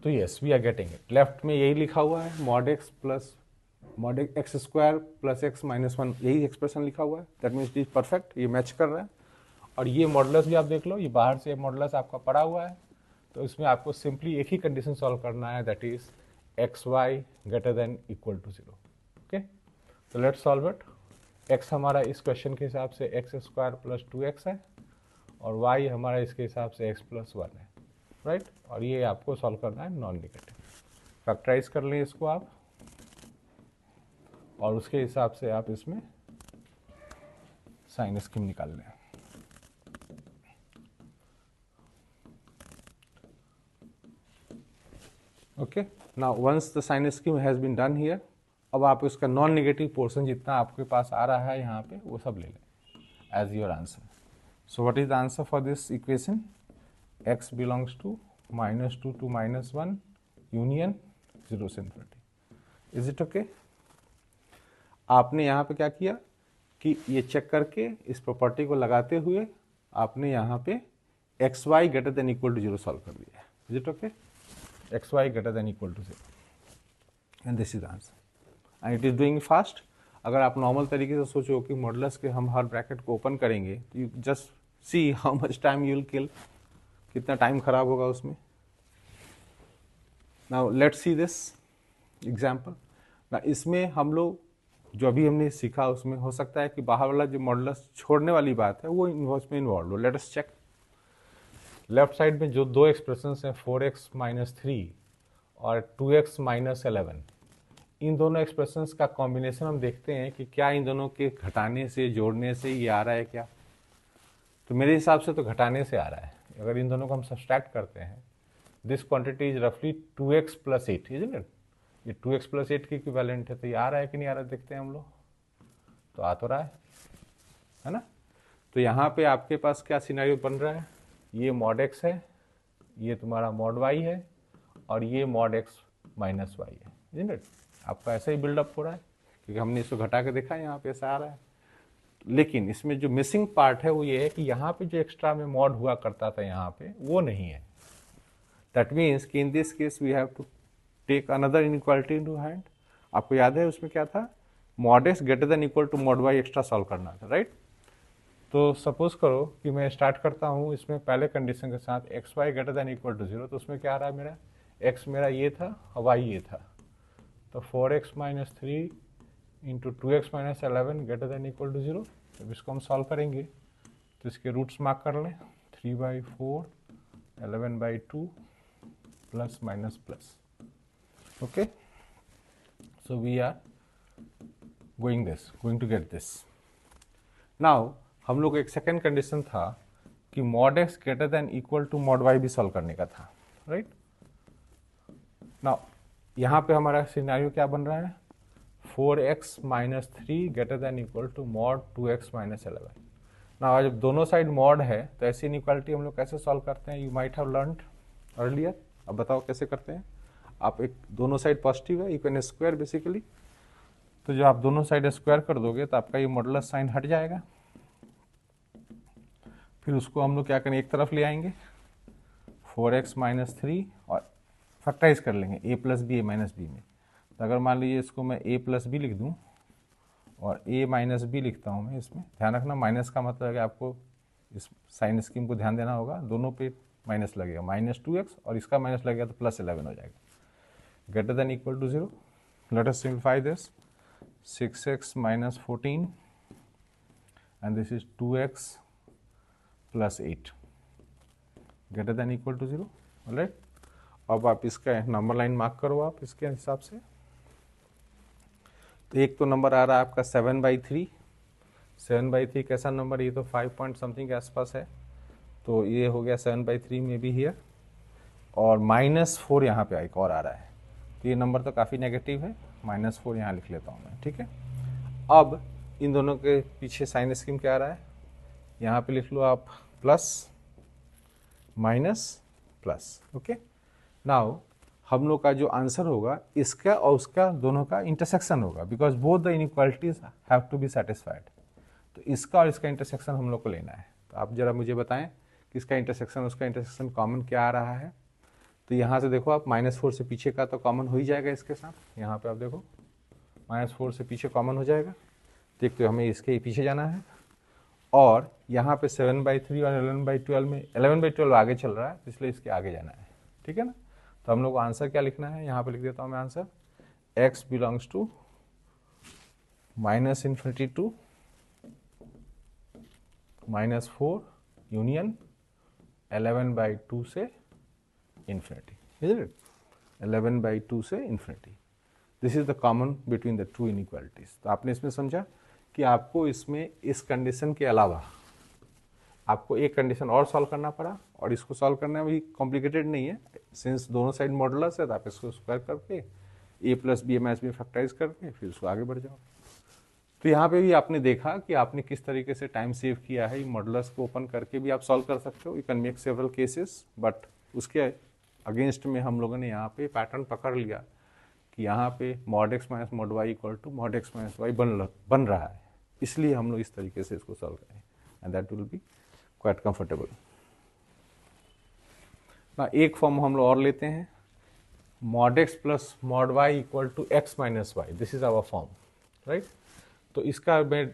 तो yes, we are getting it. Left में यही लिखा हुआ है, mod x plus mod x square plus x minus 1, यही एक्सप्रेशन लिखा हुआ है। That means it is perfect, ये मैच कर रहा है। और ये मॉडुलस भी आप देख लो, ये बाहर से मॉडुलस आपका पड़ा हुआ है, तो इसमें आपको सिंपली एक ही कंडीशन सॉल्व करना है, that is x Y greater than equal to 0। Okay, तो लेट्स सॉल्व इट। x हमारा इस क्वेश्चन के हिसाब से एक्स स्क्वायर प्लस 2x है, और y हमारा इसके हिसाब से x प्लस 1 है, राइट। और ये आपको सॉल्व करना है नॉन नेगेटिव। फैक्टराइज कर लें इसको आप, और उसके हिसाब से आप इसमें साइन स्कीम निकाल लें। Okay, now once the sign scheme has been done here, अब आप इसका नॉन नेगेटिव पोर्शन जितना आपके पास आ रहा है यहाँ पे वो सब ले लें as your answer. So what is the answer for this equation? x belongs to -2 to -1 union 0 से इन्फिनिटी। Is it okay? आपने यहाँ पे क्या किया कि ये चेक करके इस प्रॉपर्टी को लगाते हुए आपने यहाँ पे x Y greater than equal to 0 solve कर दिया है। Is it okay? X Y greater than equal to 0 and this is answer, and it is doing fast. अगर आप नॉर्मल तरीके से सोचो कि मॉडुलस के हम हर ब्रैकेट को ओपन करेंगे, तो you just see how much time you will kill, कितना टाइम खराब होगा उसमें। Now let's see this example. ना इसमें हम लोग जो अभी हमने सीखा उसमें हो सकता है कि बाहर वाला जो मॉडुलस छोड़ने वाली बात है वो उसमें इन्वॉल्व हो। Let us check. Left side में जो दो एक्सप्रेशंस हैं 4x माइनस 3 और 2x माइनस 11, इन दोनों एक्सप्रेशंस का कॉम्बिनेशन हम देखते हैं कि क्या इन दोनों के घटाने से जोड़ने से ये आ रहा है क्या। तो मेरे हिसाब से तो घटाने से आ रहा है। अगर इन दोनों को हम सब्सट्रैक्ट करते हैं, दिस क्वांटिटी इज रफली 2x प्लस 8, इजंट इट? ये 2x प्लस 8 की इक्विवेलेंट है, तो ये आ रहा है कि नहीं आ रहा है देखते हैं हम लोग। तो आ तो रहा है ना। तो यहाँ पे आपके पास क्या सिनेरियो बन रहा है, ये मॉड x है, ये तुम्हारा मॉड y है, और ये मॉड x माइनस y है, इजंट इट? आपका ऐसा ही बिल्डअप हो रहा है क्योंकि हमने इसको घटा के देखा, यहाँ पे ऐसा आ रहा है। लेकिन इसमें जो मिसिंग पार्ट है वो ये है कि यहाँ पे जो एक्स्ट्रा में मॉड हुआ करता था यहाँ पे वो नहीं है। दैट मीन्स कि in this case we have to take another inequality into hand. आपको याद है उसमें क्या था, mod x greater than equal to mod y extra solve करना था, राइट। तो सपोज करो कि मैं स्टार्ट करता हूँ इसमें पहले कंडीशन के साथ x Y greater than equal to 0, तो उसमें क्या आ रहा है मेरा, एक्स मेरा ये था और वाई ये था। तो 4x minus 3 into 2x minus 11 greater than equal to 0। जब इसको हम सॉल्व करेंगे तो इसके रूट्स मार्क कर लें, 3/4 11/2 plus minus plus. Okay, so we are going to get this. Now हम लोग एक सेकेंड कंडीशन था कि mod x greater than equal to mod y भी सॉल्व करने का था, राइट। नाउ यहाँ पे हमारा सिनेरियो क्या बन रहा है, 4x minus 3 greater than equal to mod 2x minus 11। ना जब दोनों साइड मॉड है तो ऐसी इनइक्वालिटी हम लोग कैसे सॉल्व करते हैं, you might have learned earlier. अब बताओ कैसे करते हैं। आप एक दोनों साइड पॉजिटिव है, यू कैन स्क्वायर बेसिकली, तो जब आप दोनों साइड स्क्वायर कर दोगे तो आपका ये मॉडुलस साइन हट जाएगा। फिर उसको हम लोग क्या करेंगे, एक तरफ ले आएंगे 4x माइनस 3 और फैक्टराइज कर लेंगे a plus b a minus b में। तो अगर मान लीजिए इसको मैं a प्लस बी लिख दूँ और a माइनस बी लिखता हूँ मैं, इसमें ध्यान रखना माइनस का मतलब है कि आपको इस साइन स्कीम को ध्यान देना होगा, दोनों पे माइनस लगेगा, -2x और इसका माइनस लगेगा तो +11 हो जाएगा, greater than equal to 0। Let us simplify this, 6x minus 14 and this is 2x plus 8 greater than equal to 0, right. अब आप इसका नंबर लाइन मार्क करो आप इसके हिसाब से। तो एक तो नंबर आ रहा है आपका 7/3। 7/3 कैसा नंबर, ये तो 5 पॉइंट समथिंग के आसपास है, तो ये हो गया 7/3 में भी हियर। और -4 यहाँ पे एक और आ रहा है, तो ये नंबर तो काफ़ी नेगेटिव है, -4 यहाँ लिख लेता हूँ मैं, ठीक है। अब इन दोनों के पीछे साइन स्कीम क्या आ रहा है, यहाँ पे लिख लो आप plus minus plus, okay. Now हम लोग का जो आंसर होगा इसका और उसका दोनों का इंटरसेक्शन होगा, because both the inequalities have to be satisfied. तो इसका और इसका इंटरसेक्शन हम लोग को लेना है। तो आप जरा मुझे बताएं कि इसका इंटरसेक्शन उसका इंटरसेक्शन कॉमन क्या आ रहा है। तो यहाँ से देखो आप -4 से पीछे का तो कॉमन हो ही जाएगा इसके साथ, यहाँ पे आप देखो -4 से पीछे कॉमन हो जाएगा, तो एक तो हमें इसके पीछे जाना है। और यहाँ पे 7/3 और 11/12 में 11/12 आगे चल रहा है, इसलिए इसके आगे जाना है, ठीक है ना। तो हम लोग को आंसर क्या लिखना है, यहाँ पे लिख देता हूँ मैं answer, x belongs to -∞ to -4 union 11/2 से इन्फिनिटी, इज इट 11/2 से infinity. This is the common between the two inequalities. तो आपने इसमें समझा कि आपको इसमें इस कंडीशन के अलावा आपको एक कंडीशन और सॉल्व करना पड़ा, और इसको सॉल्व करना भी कॉम्प्लिकेटेड नहीं है, सिंस दोनों साइड मॉडुलस है, तो आप इसको स्क्वायर करके a + b - b फैक्टराइज करके फिर उसको आगे बढ़ जाओ। तो यहाँ पे भी आपने देखा कि आपने किस तरीके से टाइम सेव किया है, मॉडुलस को ओपन करके भी आप सॉल्व कर सकते हो, you can make several cases, but उसके अगेंस्ट में हम लोगों ने यहाँ पे पैटर्न पकड़ लिया कि यहाँ पे mod x - mod y = mod x - y बन रहा है, इसलिए हम लोग इस तरीके से इसको सॉल्व करें, and that will be quite comfortable. ना एक फॉर्म हम लोग और लेते हैं, mod x + mod y = x - y, this is our form, right. तो इसका मैं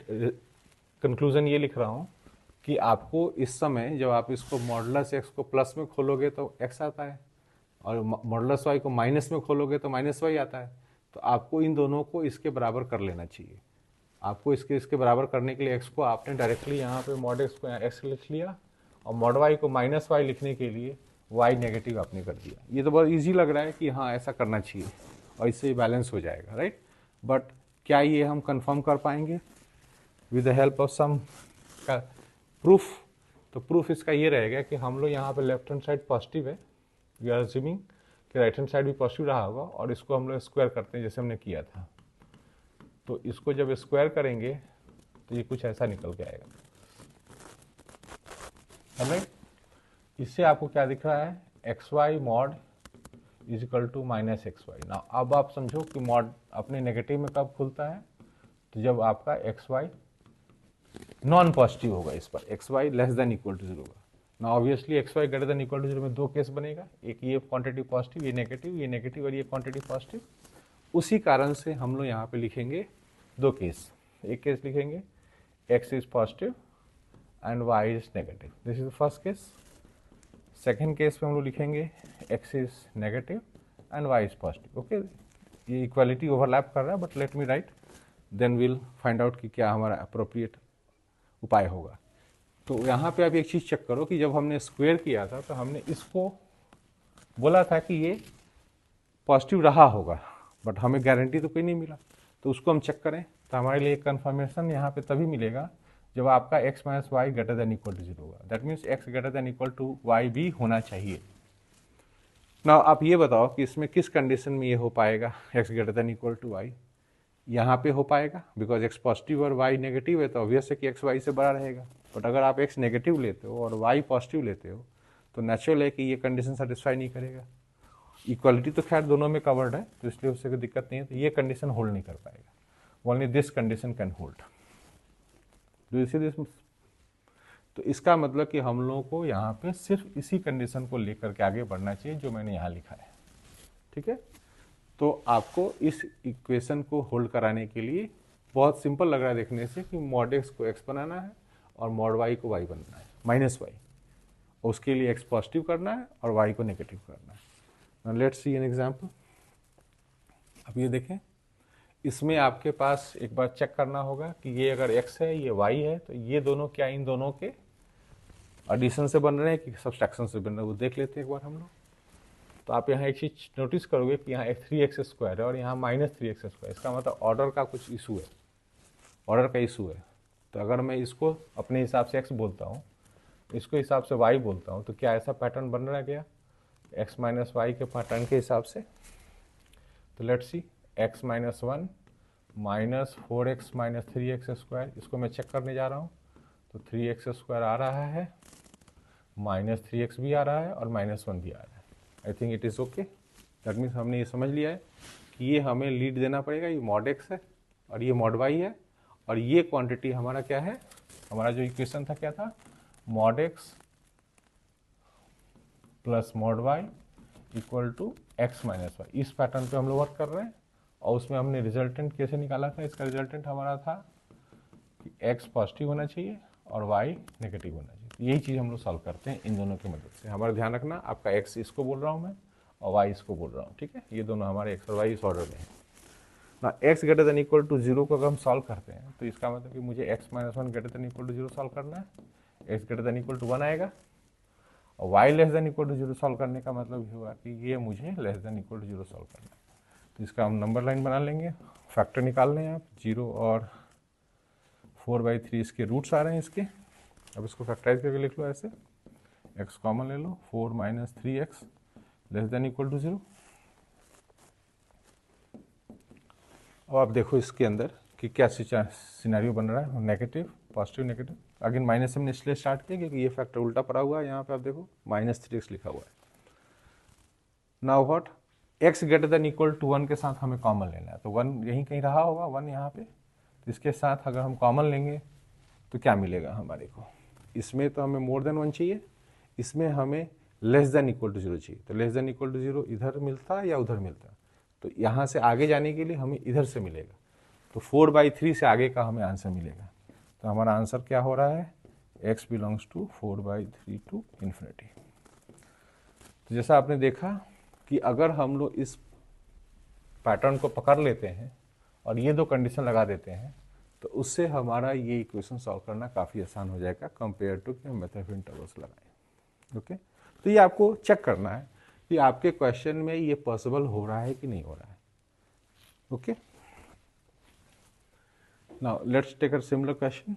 कंक्लूजन ये लिख रहा हूँ कि आपको इस समय जब आप इसको मॉडुलस x को प्लस में खोलोगे तो x आता है, और मॉडुलस y को माइनस में खोलोगे तो -y आता है। तो आपको इन दोनों को इसके बराबर कर लेना चाहिए। आपको इसके बराबर करने के लिए x को आपने डायरेक्टली यहाँ पे mod x को x लिख लिया, और mod y को -y लिखने के लिए y नेगेटिव आपने कर दिया। ये तो बहुत ईजी लग रहा है कि हाँ ऐसा करना चाहिए और इससे बैलेंस हो जाएगा, राइट। बट क्या ये हम कंफर्म कर पाएंगे with the help of some proof? तो प्रूफ इसका ये रहेगा कि हम लोग यहाँ पे लेफ्ट हैंड साइड पॉजिटिव है, वी आर अज्यूमिंग कि राइट हैंड साइड भी पॉजिटिव रहा होगा, और इसको हम लोग स्क्वायर करते हैं जैसे हमने किया था। तो इसको जब स्क्वायर करेंगे तो ये कुछ ऐसा निकल के आएगा, राइट। इससे आपको क्या दिख रहा है, xy mod = -xy। ना अब आप समझो कि मॉड अपने नेगेटिव में कब खुलता है, तो जब आपका xy नॉन पॉजिटिव होगा, इस पर xy <= 0 होगा। ना ऑब्वियसली xy <= 0 में दो केस बनेगा, एक ये क्वांटिटी पॉजिटिव, ये नेगेटिव और ये क्वांटिटी पॉजिटिव। उसी कारण से हम लोग यहाँ पे लिखेंगे दो केस, एक केस लिखेंगे x is positive and y is negative, this is the first case. Second case में हम लोग लिखेंगे x is negative and y is positive, okay. ये इक्वालिटी ओवरलैप कर रहा है, but let me write, then will find out कि क्या हमारा अप्रोप्रिएट उपाय होगा। तो यहाँ पे आप एक चीज़ चेक करो कि जब हमने स्क्वायर किया था तो हमने इसको बोला था कि ये पॉजिटिव रहा होगा, बट हमें गारंटी तो कोई नहीं मिला, तो उसको हम चेक करें। तो हमारे लिए कंफर्मेशन यहाँ पे तभी मिलेगा जब आपका x - y > 0 होगा, दैट मीन्स x <= y भी होना चाहिए। ना आप ये बताओ कि इसमें किस कंडीशन में ये हो पाएगा x <= y, यहाँ पे हो पाएगा बिकॉज x पॉजिटिव और y नेगेटिव है, तो ऑब्वियस है कि x y से बड़ा रहेगा। बट अगर आप x नेगेटिव लेते हो और y पॉजिटिव लेते हो तो नेचुरल है कि ये कंडीशन सेटिस्फाई नहीं करेगा। इक्वालिटी तो खैर दोनों में कवर्ड है, तो इसलिए उससे कोई दिक्कत नहीं है, तो ये कंडीशन होल्ड नहीं कर पाएगा। Only this condition can hold, do you see this? तो इसका मतलब कि हम लोगों को यहाँ पे सिर्फ इसी कंडीशन को लेकर के आगे बढ़ना चाहिए जो मैंने यहाँ लिखा है, ठीक है। तो आपको इस इक्वेशन को होल्ड कराने के लिए बहुत सिंपल लग रहा है देखने से कि mod x को x बनाना है और mod y को y बनाना है -y, उसके लिए x पॉजिटिव करना है और y को नेगेटिव करना है। Now let's see an example. अब ये देखें, इसमें आपके पास एक बार चेक करना होगा कि ये अगर x है ये y है, तो ये दोनों क्या इन दोनों के एडिशन से बन रहे हैं कि सब्सट्रैक्शन से बन रहे हैं, वो देख लेते हैं एक बार हम लोग। तो आप यहाँ एक चीज नोटिस करोगे कि यहाँ 3x² है और यहाँ -3x²। इसका मतलब ऑर्डर का कुछ इशू है, ऑर्डर का इशू है। तो अगर मैं इसको अपने हिसाब से x बोलता हूँ, इसको हिसाब से y बोलता हूँ, तो क्या ऐसा पैटर्न बन रहा है क्या x - y के पैटर्न के हिसाब से? तो let's see, x - 1 -4x - 3x², इसको मैं चेक करने जा रहा हूँ। तो 3x² आ रहा है, -3x भी आ रहा है और -1 भी आ रहा है। I think it is okay. That means हमने ये समझ लिया है कि ये हमें लीड देना पड़ेगा, ये mod x है और ये mod y है, और ये क्वांटिटी हमारा क्या है, हमारा जो इक्वेशन था क्या था, mod x plus mod y equal to x - y। इस पैटर्न पे हम लोग वर्क कर रहे हैं और उसमें हमने रिजल्टेंट कैसे निकाला था? इसका रिजल्टेंट हमारा था कि x पॉजिटिव होना चाहिए और y नेगेटिव होना चाहिए। तो यही चीज़ हम लोग सॉल्व करते हैं इन दोनों की मदद से। हमारा ध्यान रखना, आपका x इसको बोल रहा हूँ मैं और y इसको बोल रहा हूँ, ठीक है? ये दोनों हमारे x और y इस ऑर्डर में है ना। x greater than equal to 0 को अगर हम सॉल्व करते हैं तो इसका मतलब कि मुझे x - 1 greater than equal to 0 solve करना है, x greater than equal to 1 आएगा, और y less than equal to 0 solve करने का मतलब ये होगा कि ये मुझे less than equal to 0 solve करना है। तो इसका हम नंबर लाइन बना लेंगे, फैक्टर निकाल लें आप, 0 और 4/3 इसके रूट्स आ रहे हैं इसके। अब इसको फैक्टराइज करके लिख लो ऐसे, x कॉमन ले लो, 4 - 3x less than equal to 0। अब आप देखो इसके अंदर कि क्या सिनेरियो बन रहा है, negative positive negative. Again minus हमने इसलिए स्टार्ट किया क्योंकि ये फैक्टर उल्टा पड़ा हुआ है, यहाँ पे आप देखो -3x लिखा हुआ है। Now what, x greater than equal to 1 के साथ हमें कॉमन लेना है, तो 1 यहीं कहीं रहा होगा, 1 यहाँ पे। तो इसके साथ अगर हम कॉमन लेंगे तो क्या मिलेगा हमारे को? इसमें तो हमें मोर देन 1 चाहिए, इसमें हमें लेस देन इक्वल टू 0 चाहिए। तो लेस देन इक्वल टू 0 इधर मिलता है या उधर मिलता है? तो यहाँ से आगे जाने के लिए हमें इधर से मिलेगा, तो 4/3 से आगे का हमें आंसर मिलेगा। तो हमारा आंसर क्या हो रहा है, x belongs to 4/3 to infinity. तो जैसा आपने देखा कि अगर हम लोग इस पैटर्न को पकड़ लेते हैं और ये दो कंडीशन लगा देते हैं तो उससे हमारा ये इक्वेशन सॉल्व करना काफ़ी आसान हो जाएगा कंपेयर टू कि हम मेथड ऑफ इंटरवल्स लगाएं। ओके, तो ये आपको चेक करना है कि आपके क्वेश्चन में ये पॉसिबल हो रहा है कि नहीं हो रहा है। Okay, now let's take a similar question.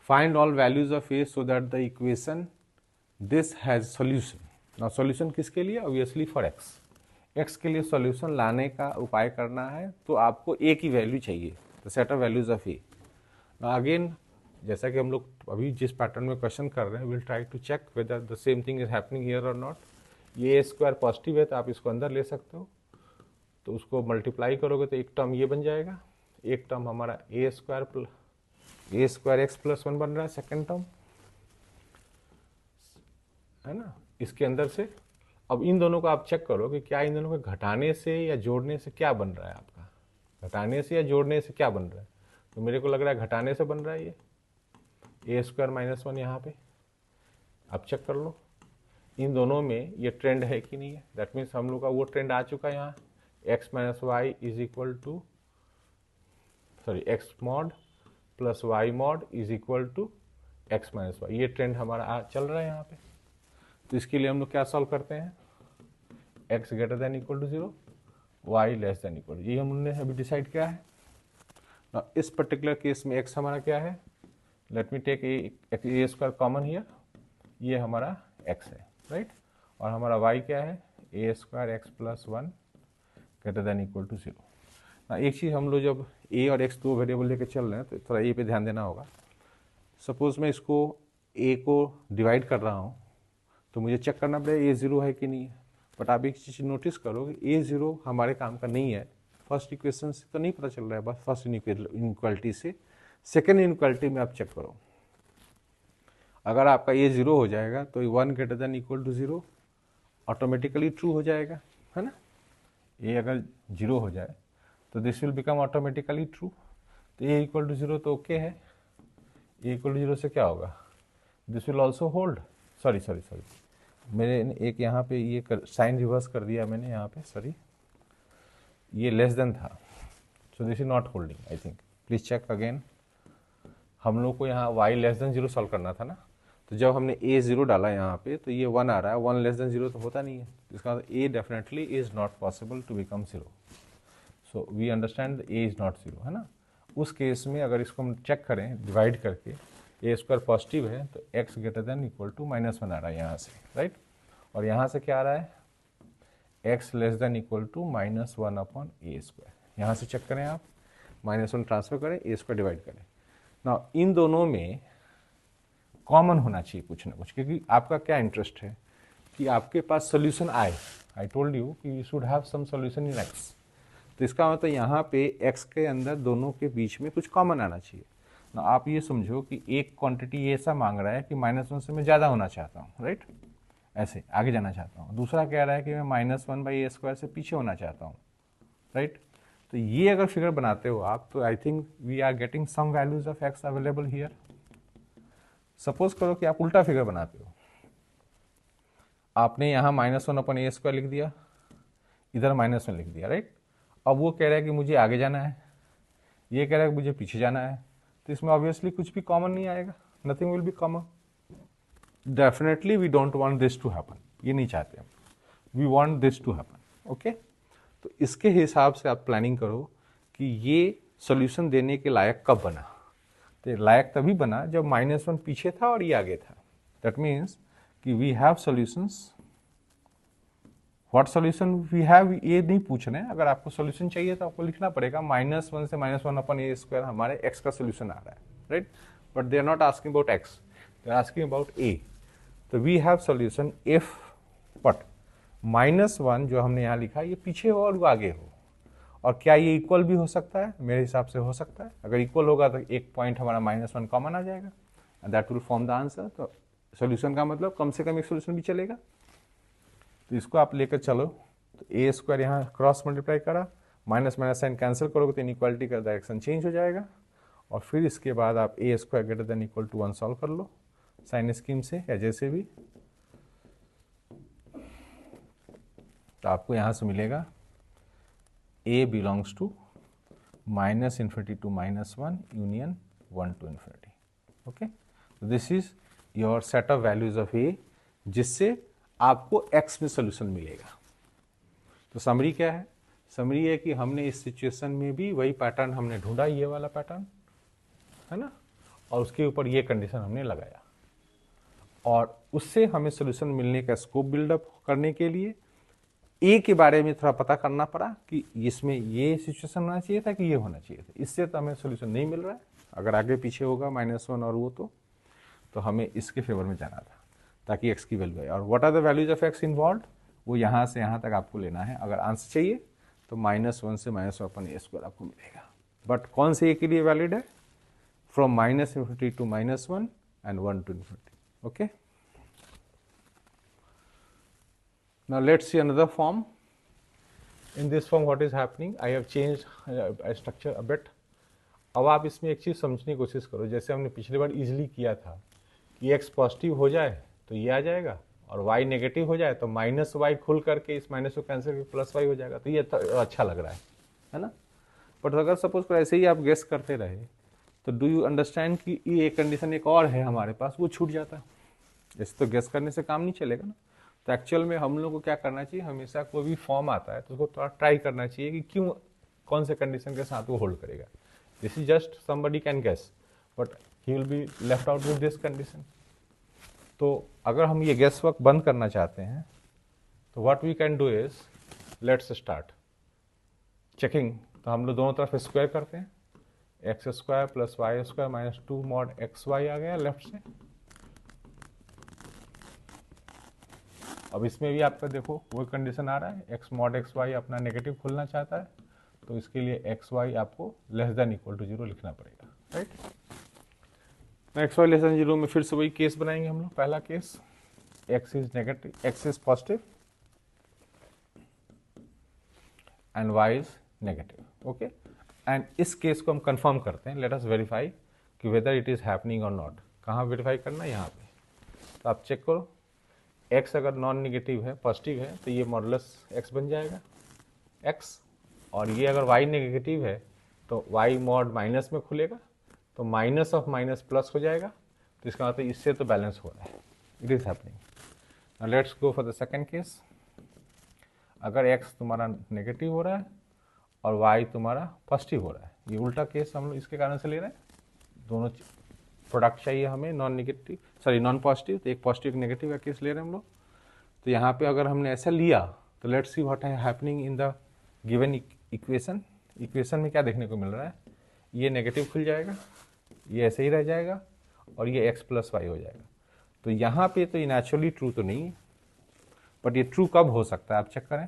Find all values of a so that the equation this has solution। Now solution किसके लिए? ऑब्वियसली फॉर x के लिए सॉल्यूशन लाने का उपाय करना है तो आपको a की वैल्यू चाहिए, the set of values of a। Again जैसा कि हम लोग अभी जिस पैटर्न में क्वेश्चन कर रहे हैं, will try to check whether the same thing is happening here और नॉट। ये a² पॉजिटिव है तो आप इसको अंदर ले सकते हो, तो उसको मल्टीप्लाई करोगे तो एक टर्म ये बन जाएगा, एक टर्म हमारा a² x प्लस 1 बन रहा है, सेकेंड टर्म है ना इसके अंदर से। अब इन दोनों को आप चेक करो कि क्या इन दोनों को घटाने से या जोड़ने से क्या बन रहा है आपका, घटाने से या जोड़ने से क्या बन रहा है? तो मेरे को लग रहा है घटाने से बन रहा है, ये a² - 1 यहाँ पे आप चेक कर लो इन दोनों में ये ट्रेंड है कि नहीं है। दैट मीन्स हम लोग का वो ट्रेंड आ चुका है यहाँ, x - y is equal to x mod plus y mod is equal to x - y, ये ट्रेंड हमारा चल रहा है यहाँ पे। तो इसके लिए हम लोग क्या सॉल्व करते हैं, x greater than equal to 0, y less than equal to, ये हमने अभी डिसाइड किया है ना। इस पर्टिकुलर केस में x हमारा क्या है, let me take a² common here, ये हमारा x है, राइट, और हमारा y क्या है, a² x plus 1 greater than equal to 0 ना। एक चीज़ हम लोग जब a और x दो वेरिएबल लेके चल रहे हैं तो थोड़ा a पे ध्यान देना होगा। सपोज मैं इसको a को डिवाइड कर रहा हूँ तो मुझे चेक करना पड़ेगा a0 है कि नहीं है। बट आप एक चीज़ नोटिस करो कि a0 हमारे काम का नहीं है, फर्स्ट इक्वेशन से तो नहीं पता चल रहा है, बस फर्स्ट इनइक्वालिटी से। सेकेंड इनइक्वालिटी में आप चेक करो, अगर आपका a0 हो जाएगा तो 1 greater than equal to 0 automatically true हो जाएगा, है ना। a अगर 0 हो जाए तो this will become automatically true. तो a इक्वल टू 0 तो ओके है, a इक्वल टू 0 से क्या होगा, this will also hold. Sorry मैंने एक यहाँ पे ये साइन रिवर्स कर दिया मैंने यहाँ पे, सॉरी ये लेस देन था, so this is not holding I think. Please check again, हम लोग को यहाँ y लेस देन 0 सॉल्व करना था ना, तो जब हमने a 0 डाला यहाँ पे तो ये 1 आ रहा है, 1 लेस देन 0 तो होता नहीं है, इसका मतलब a definitely is not possible to become 0। So we understand a is not 0, है ना। उस केस में अगर इसको हम चेक करें डिवाइड करके, a स्क्वायर पॉजिटिव है तो x greater than equal to -1 आ रहा है यहाँ से, राइट। और यहाँ से क्या आ रहा है, x less than equal to -1 upon a square. यहाँ से चेक करें आप, -1 ट्रांसफर करें, a स्क्वायर डिवाइड करें ना। इन दोनों में कॉमन होना चाहिए कुछ ना कुछ, क्योंकि आपका क्या इंटरेस्ट है कि आपके पास सोल्यूशन आए। आई टोल्ड यू कि you should have some solution in x। तो इसका मतलब यहाँ पे x के अंदर दोनों के बीच में कुछ कॉमन आना चाहिए ना। आप ये समझो कि एक क्वांटिटी ऐसा मांग रहा है कि -1 से मैं ज़्यादा होना चाहता हूँ, राइट, ऐसे आगे जाना चाहता हूँ। दूसरा कह रहा है कि मैं -1/a स्क्वायर से पीछे होना चाहता हूँ, राइट। तो ये अगर फिगर बनाते हो आप तो I think we are getting some values of x available here. Suppose करो कि आप उल्टा फिगर बनाते हो, आपने यहाँ -1/a स्क्वायर लिख दिया, इधर -1 लिख दिया, राइट। अब वो कह रहा है कि मुझे आगे जाना है, ये कह रहा है कि मुझे पीछे जाना है, तो इसमें ऑब्वियसली कुछ भी कॉमन नहीं आएगा, nothing will be common. Definitely we don't want this to happen, ये नहीं चाहते हम, we want this to happen, okay. तो इसके हिसाब से आप प्लानिंग करो कि ये सॉल्यूशन देने के लायक कब बना। तो लायक तभी बना जब -1 पीछे था और ये आगे था। दैट मीन्स कि we have solutions. What solution we have ये नहीं पूछ रहे हैं, अगर आपको सॉल्यूशन चाहिए तो आपको लिखना पड़ेगा -1 से -1 अपॉन a स्क्वायर हमारे x का सॉल्यूशन आ रहा है, right. But they are not asking about x, they are asking about a। तो we have solution if but -1 जो हमने यहाँ लिखा ये पीछे हो और वो आगे हो। और क्या ये इक्वल भी हो सकता है? मेरे हिसाब से हो सकता है। अगर इक्वल होगा तो एक पॉइंट हमारा -1 कॉमन आ जाएगा, that will form the answer. तो सॉल्यूशन का मतलब कम से कम एक सॉल्यूशन भी चलेगा। तो इसको आप लेकर चलो, तो a स्क्वायर यहाँ क्रॉस मल्टीप्लाई करा, माइनस माइनस साइन कैंसिल करोगे तो इनइक्वालिटी का डायरेक्शन चेंज हो जाएगा। और फिर इसके बाद आप a square greater than equal to 1 solve कर लो साइन स्कीम से या जैसे भी। तो आपको यहाँ से मिलेगा a belongs to -∞ to -1 union 1 to ∞। Okay, this is your set of values of a, जिससे आपको x में सोल्यूशन मिलेगा। तो समरी क्या है? समरी है कि हमने इस सिचुएशन में भी वही पैटर्न हमने ढूंढा, ये वाला पैटर्न है ना, और उसके ऊपर ये कंडीशन हमने लगाया और उससे हमें सोल्यूशन मिलने का स्कोप बिल्डअप करने के लिए ए के बारे में थोड़ा पता करना पड़ा कि इसमें ये सिचुएशन होना चाहिए था कि ये होना चाहिए था। इससे तो हमें सोल्यूशन नहीं मिल रहा है, अगर आगे पीछे होगा -1 और वो तो हमें इसके फेवर में जाना था ताकि x की वैल्यू आए। और what are the values of x involve, वो यहाँ से यहाँ तक आपको लेना है। अगर आंसर चाहिए तो -1 से -1/a स्क्वायर आपको मिलेगा। बट कौन से a के लिए वैलिड है? From -∞ to -1 and 1 to ∞। ओके, now let's see another form. In this form what is happening, I have changed structure a bit. अब आप इसमें एक चीज़ समझने की कोशिश करो, जैसे हमने पिछली बार इजीली किया था कि x पॉजिटिव हो जाए तो ये आ जाएगा और y नेगेटिव हो जाए तो -y खुल करके इस माइनस को कैंसिल करके +y हो जाएगा। तो ये अच्छा लग रहा है ना। बट अगर सपोज कर ऐसे ही आप गेस करते रहे तो डू यू अंडरस्टैंड कि ये एक कंडीशन एक और है हमारे पास, वो छूट जाता है। ऐसे तो गेस करने से काम नहीं चलेगा ना। तो एक्चुअल में हम लोग को क्या करना चाहिए, हमेशा कोई भी फॉर्म आता है तो उसको थोड़ा ट्राई करना चाहिए कि क्यों, कौन से कंडीशन के साथ वो होल्ड करेगा। This is just somebody can guess but he will be left out with this condition. तो अगर हम ये गेस वर्क बंद करना चाहते हैं तो what we can do is let's start checking. तो हम लोग दोनों तरफ स्क्वायर करते हैं, x square plus y square minus 2 mod xy आ गया लेफ्ट से। अब इसमें भी आपका देखो वो कंडीशन आ रहा है, x मॉड xy अपना नेगेटिव खुलना चाहता है तो इसके लिए xy आपको लेस देन इक्वल टू 0 लिखना पड़ेगा, राइट। xy लेस देन 0 में फिर से वही केस बनाएंगे हम लोग। पहला case x is negative, x is positive and y is negative. Okay, and इस केस को हम कंफर्म करते हैं। लेट अस वेरीफाई कि वेदर इट इज हैपनिंग और नॉट। कहाँ वेरीफाई करना है? यहाँ पे। तो आप चेक करो, x अगर नॉन नेगेटिव है, पॉजिटिव है तो ये मॉडुलस x बन जाएगा x, और ये अगर y नेगेटिव है तो y मॉड माइनस में खुलेगा तो माइनस ऑफ माइनस प्लस हो जाएगा, तो इसका मतलब इससे तो बैलेंस हो रहा है, it is happening. Now let's go for the second case. अगर x तुम्हारा नेगेटिव हो रहा है और y तुम्हारा पॉजिटिव हो रहा है, ये उल्टा केस हम लोग इसके कारण से ले रहे हैं। दोनों प्रोडक्ट चाहिए हमें, नॉन पॉजिटिव, तो एक पॉजिटिव एक नेगेटिव का केस ले रहे हैं हम लोग। तो यहाँ पे अगर हमने ऐसा लिया तो लेट्स सी व्हाट है happening in the given equation. Equation में क्या देखने को मिल रहा है, ये नेगेटिव खुल जाएगा, ये ऐसे ही रह जाएगा और ये x प्लस वाई हो जाएगा। तो यहाँ पे तो ये नेचुरली ट्रू तो नहीं है, बट ये ट्रू कब हो सकता है आप चेक करें।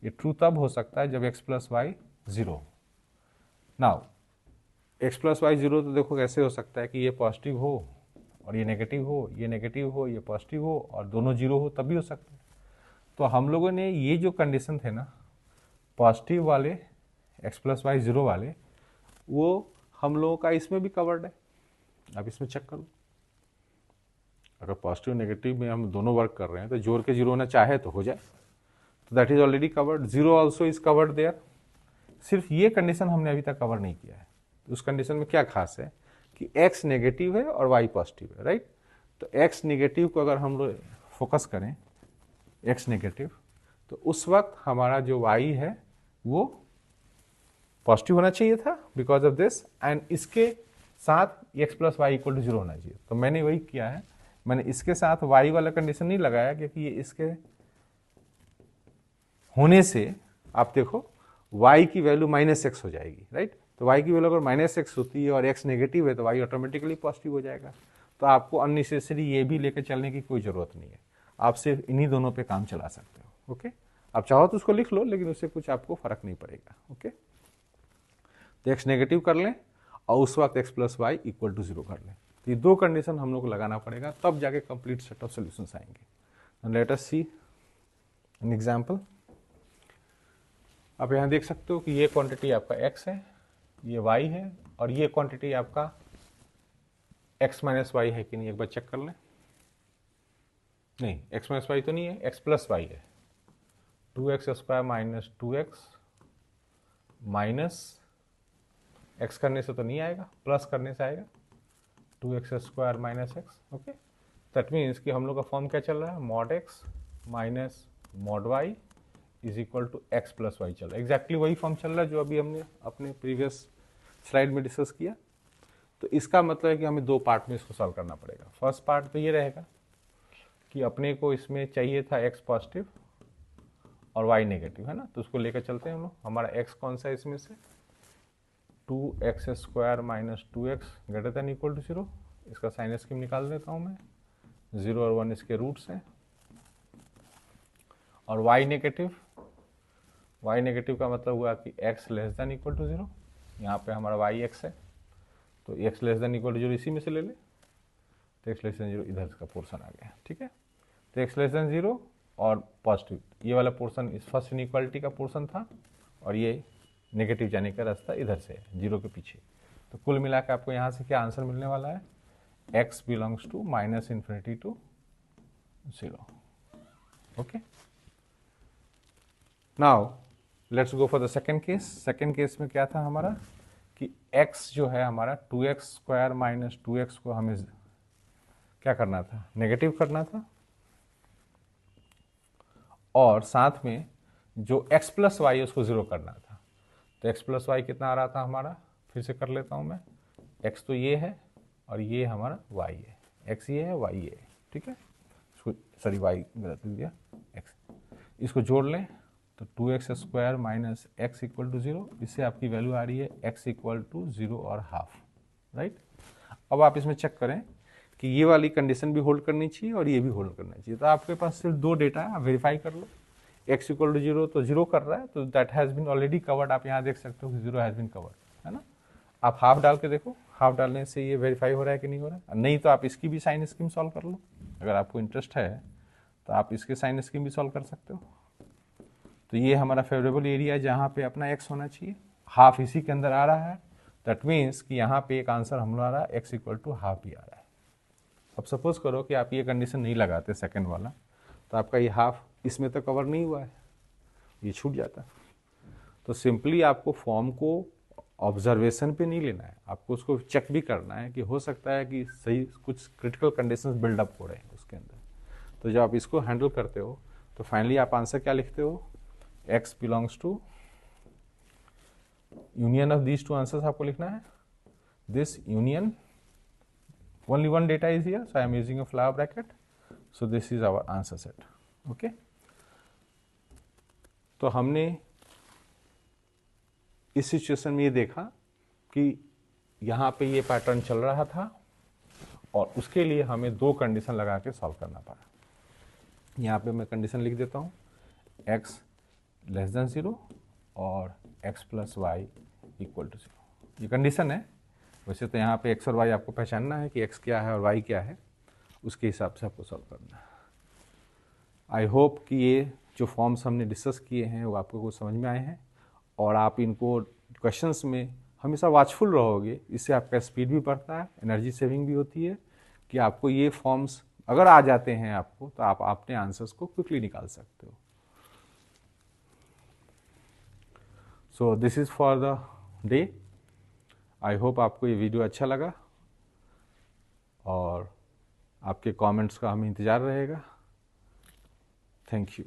ये ट्रू तब हो सकता है जब x plus y 0। Now x plus y 0 तो देखो कैसे हो सकता है कि ये पॉजिटिव हो और ये नेगेटिव हो, ये नेगेटिव हो, ये पॉजिटिव हो और दोनों 0 हो, तब भी हो सकता है। तो हम लोगों ने ये जो कंडीशन थे ना पॉजिटिव वाले x प्लस वाई 0 वाले, वो हम लोगों का इसमें भी कवर्ड है। आप इसमें चेक कर लो, अगर पॉजिटिव नेगेटिव में हम दोनों वर्क कर रहे हैं तो जोड़ के 0 होना चाहे तो हो जाए, तो that is already covered. 0 also is covered there. सिर्फ ये कंडीशन हमने अभी तक कवर नहीं किया है। तो उस कंडीशन में क्या खास है कि x नेगेटिव है और y पॉजिटिव है, राइट। तो x नेगेटिव को अगर हम लोग फोकस करें, x नेगेटिव, तो उस वक्त हमारा जो y है वो पॉजिटिव होना चाहिए था बिकॉज ऑफ दिस, एंड इसके साथ x plus Y equal to 0 होना चाहिए। तो मैंने वही किया है, मैंने इसके साथ y वाला कंडीशन नहीं लगाया क्योंकि ये इसके होने से आप देखो y की वैल्यू -x हो जाएगी, राइट। तो y की वैल्यू अगर -x होती है और x नेगेटिव है तो y ऑटोमेटिकली पॉजिटिव हो जाएगा। तो आपको अननेसेसरी ये भी लेकर चलने की कोई ज़रूरत नहीं है, आप सिर्फ इन्हीं दोनों पे काम चला सकते हो। ओके, आप चाहो तो उसको लिख लो, लेकिन उससे कुछ आपको फर्क नहीं पड़ेगा। ओके, तो x नेगेटिव कर लें और उस वक्त x plus Y equal to 0 कर लें। तो ये दो कंडीशन हम लोग को लगाना पड़ेगा, तब जाके कंप्लीट सेट ऑफ सॉल्यूशंस आएंगे। Let us see an example. आप यहाँ देख सकते हो कि ये क्वांटिटी आपका x है, ये y है, और ये क्वांटिटी आपका x माइनस वाई है कि नहीं, एक बार चेक कर लें। नहीं, x माइनस वाई तो नहीं है, x प्लस वाई है। 2x square minus 2x minus x करने से तो नहीं आएगा, प्लस करने से आएगा 2x square minus x. Okay, that means कि हम लोग का फॉर्म क्या चल रहा है, mod x minus mod y is equal to x plus y चल रहा है। एग्जैक्टली वही फॉर्म चल रहा है जो अभी हमने अपने प्रीवियस स्लाइड में डिस्कस किया। तो इसका मतलब है कि हमें दो पार्ट में इसको सॉल्व करना पड़ेगा। फर्स्ट पार्ट तो ये रहेगा कि अपने को इसमें चाहिए था x पॉजिटिव और y नेगेटिव, है ना। तो उसको लेकर चलते हैं हम लोग। हमारा x कौन सा है इसमें से, 2x square minus 2x greater than equal to 0। इसका साइन स्कीम निकाल देता हूँ मैं, 0 और 1 इसके रूट्स हैं। और y नेगेटिव का मतलब हुआ कि x less than equal to 0। यहाँ पे हमारा y x है, तो x less than equal to 0 इसी में से ले ले, तो x लेस देन 0 इधर का पोर्शन आ गया। ठीक है, तो x लेस देन 0 और पॉजिटिव, ये वाला पोर्शन इस फर्स्ट इनइक्वालिटी का पोर्शन था, और ये नेगेटिव जाने का रास्ता इधर से है 0 के पीछे। तो कुल मिला के आपको यहाँ से क्या आंसर मिलने वाला है, x belongs to minus infinity to 0। Okay, now let's go for the second case. Second case में क्या था हमारा कि x जो है हमारा 2x स्क्वायर माइनस 2x को हमें क्या करना था, नेगेटिव करना था, और साथ में जो x प्लस वाई उसको 0 करना था। तो x प्लस वाई कितना आ रहा था हमारा, फिर से कर लेता हूँ मैं। x तो ये है और ये हमारा y है, x ये है y ये है। ठीक है, इसको सॉरी y गलत लिख दिया, x, इसको जोड़ लें तो 2x square minus x equal to 0। इससे आपकी वैल्यू आ रही है x इक्वल टू 0 और हाफ, राइट। अब आप इसमें चेक करें कि ये वाली कंडीशन भी होल्ड करनी चाहिए और ये भी होल्ड करना चाहिए। तो आपके पास सिर्फ दो डेटा है, आप वेरीफाई कर लो। x इक्वल टू 0 तो 0 कर रहा है, तो that has been already covered. आप यहाँ देख सकते हो कि 0 हैज़ बीन कवर्ड, है ना। आप हाफ डाल के देखो, हाफ डालने से ये वेरीफाई हो रहा है कि नहीं हो रहा है। नहीं तो आप इसकी भी साइन स्कीम सॉल्व कर लो, अगर आपको इंटरेस्ट है तो आप इसके साइन स्कीम भी सॉल्व कर सकते हो। तो ये हमारा फेवरेबल एरिया है जहाँ पे अपना x होना चाहिए, हाफ इसी के अंदर आ रहा है। दैट मीन्स कि यहाँ पे एक आंसर हम लोग आ रहा है x इक्वल टू हाफ ही आ रहा है। अब सपोज करो कि आप ये कंडीशन नहीं लगाते सेकंड वाला, तो आपका ये हाफ इसमें तो कवर नहीं हुआ है, ये छूट जाता। तो सिंपली आपको फॉर्म को ऑब्जर्वेशन पे नहीं लेना है, आपको उसको चेक भी करना है कि हो सकता है कि सही कुछ क्रिटिकल कंडीशंस बिल्डअप हो रहे हैं उसके अंदर। तो जब आप इसको हैंडल करते हो तो फाइनली आप आंसर क्या लिखते हो, x belongs to union of these two answers आपको लिखना है, this union only one data is here, so I am using a flower bracket, so this is our answer set. Okay, तो हमने इस सिचुएशन में ये देखा कि यहाँ पे ये पैटर्न चल रहा था और उसके लिए हमें दो कंडीशन लगा के सॉल्व करना पड़ा। यहाँ पे मैं कंडीशन लिख देता हूँ, x लेस देन 0 और x plus Y equal to 0। ये कंडीशन है। वैसे तो यहाँ पे x और y आपको पहचानना है कि x क्या है और y क्या है, उसके हिसाब से आपको सॉल्व करना है। आई होप कि ये जो फॉर्म्स हमने डिस्कस किए हैं वो आपको कुछ समझ में आए हैं और आप इनको क्वेश्चंस में हमेशा वॉचफुल रहोगे। इससे आपका स्पीड भी बढ़ता है, एनर्जी सेविंग भी होती है कि आपको ये फॉर्म्स अगर आ जाते हैं आपको तो आप अपने आंसर्स को क्विकली निकाल सकते हो। So this is for the day. I hope आपको ये वीडियो अच्छा लगा और आपके कमेंट्स का हमें इंतज़ार रहेगा। Thank you.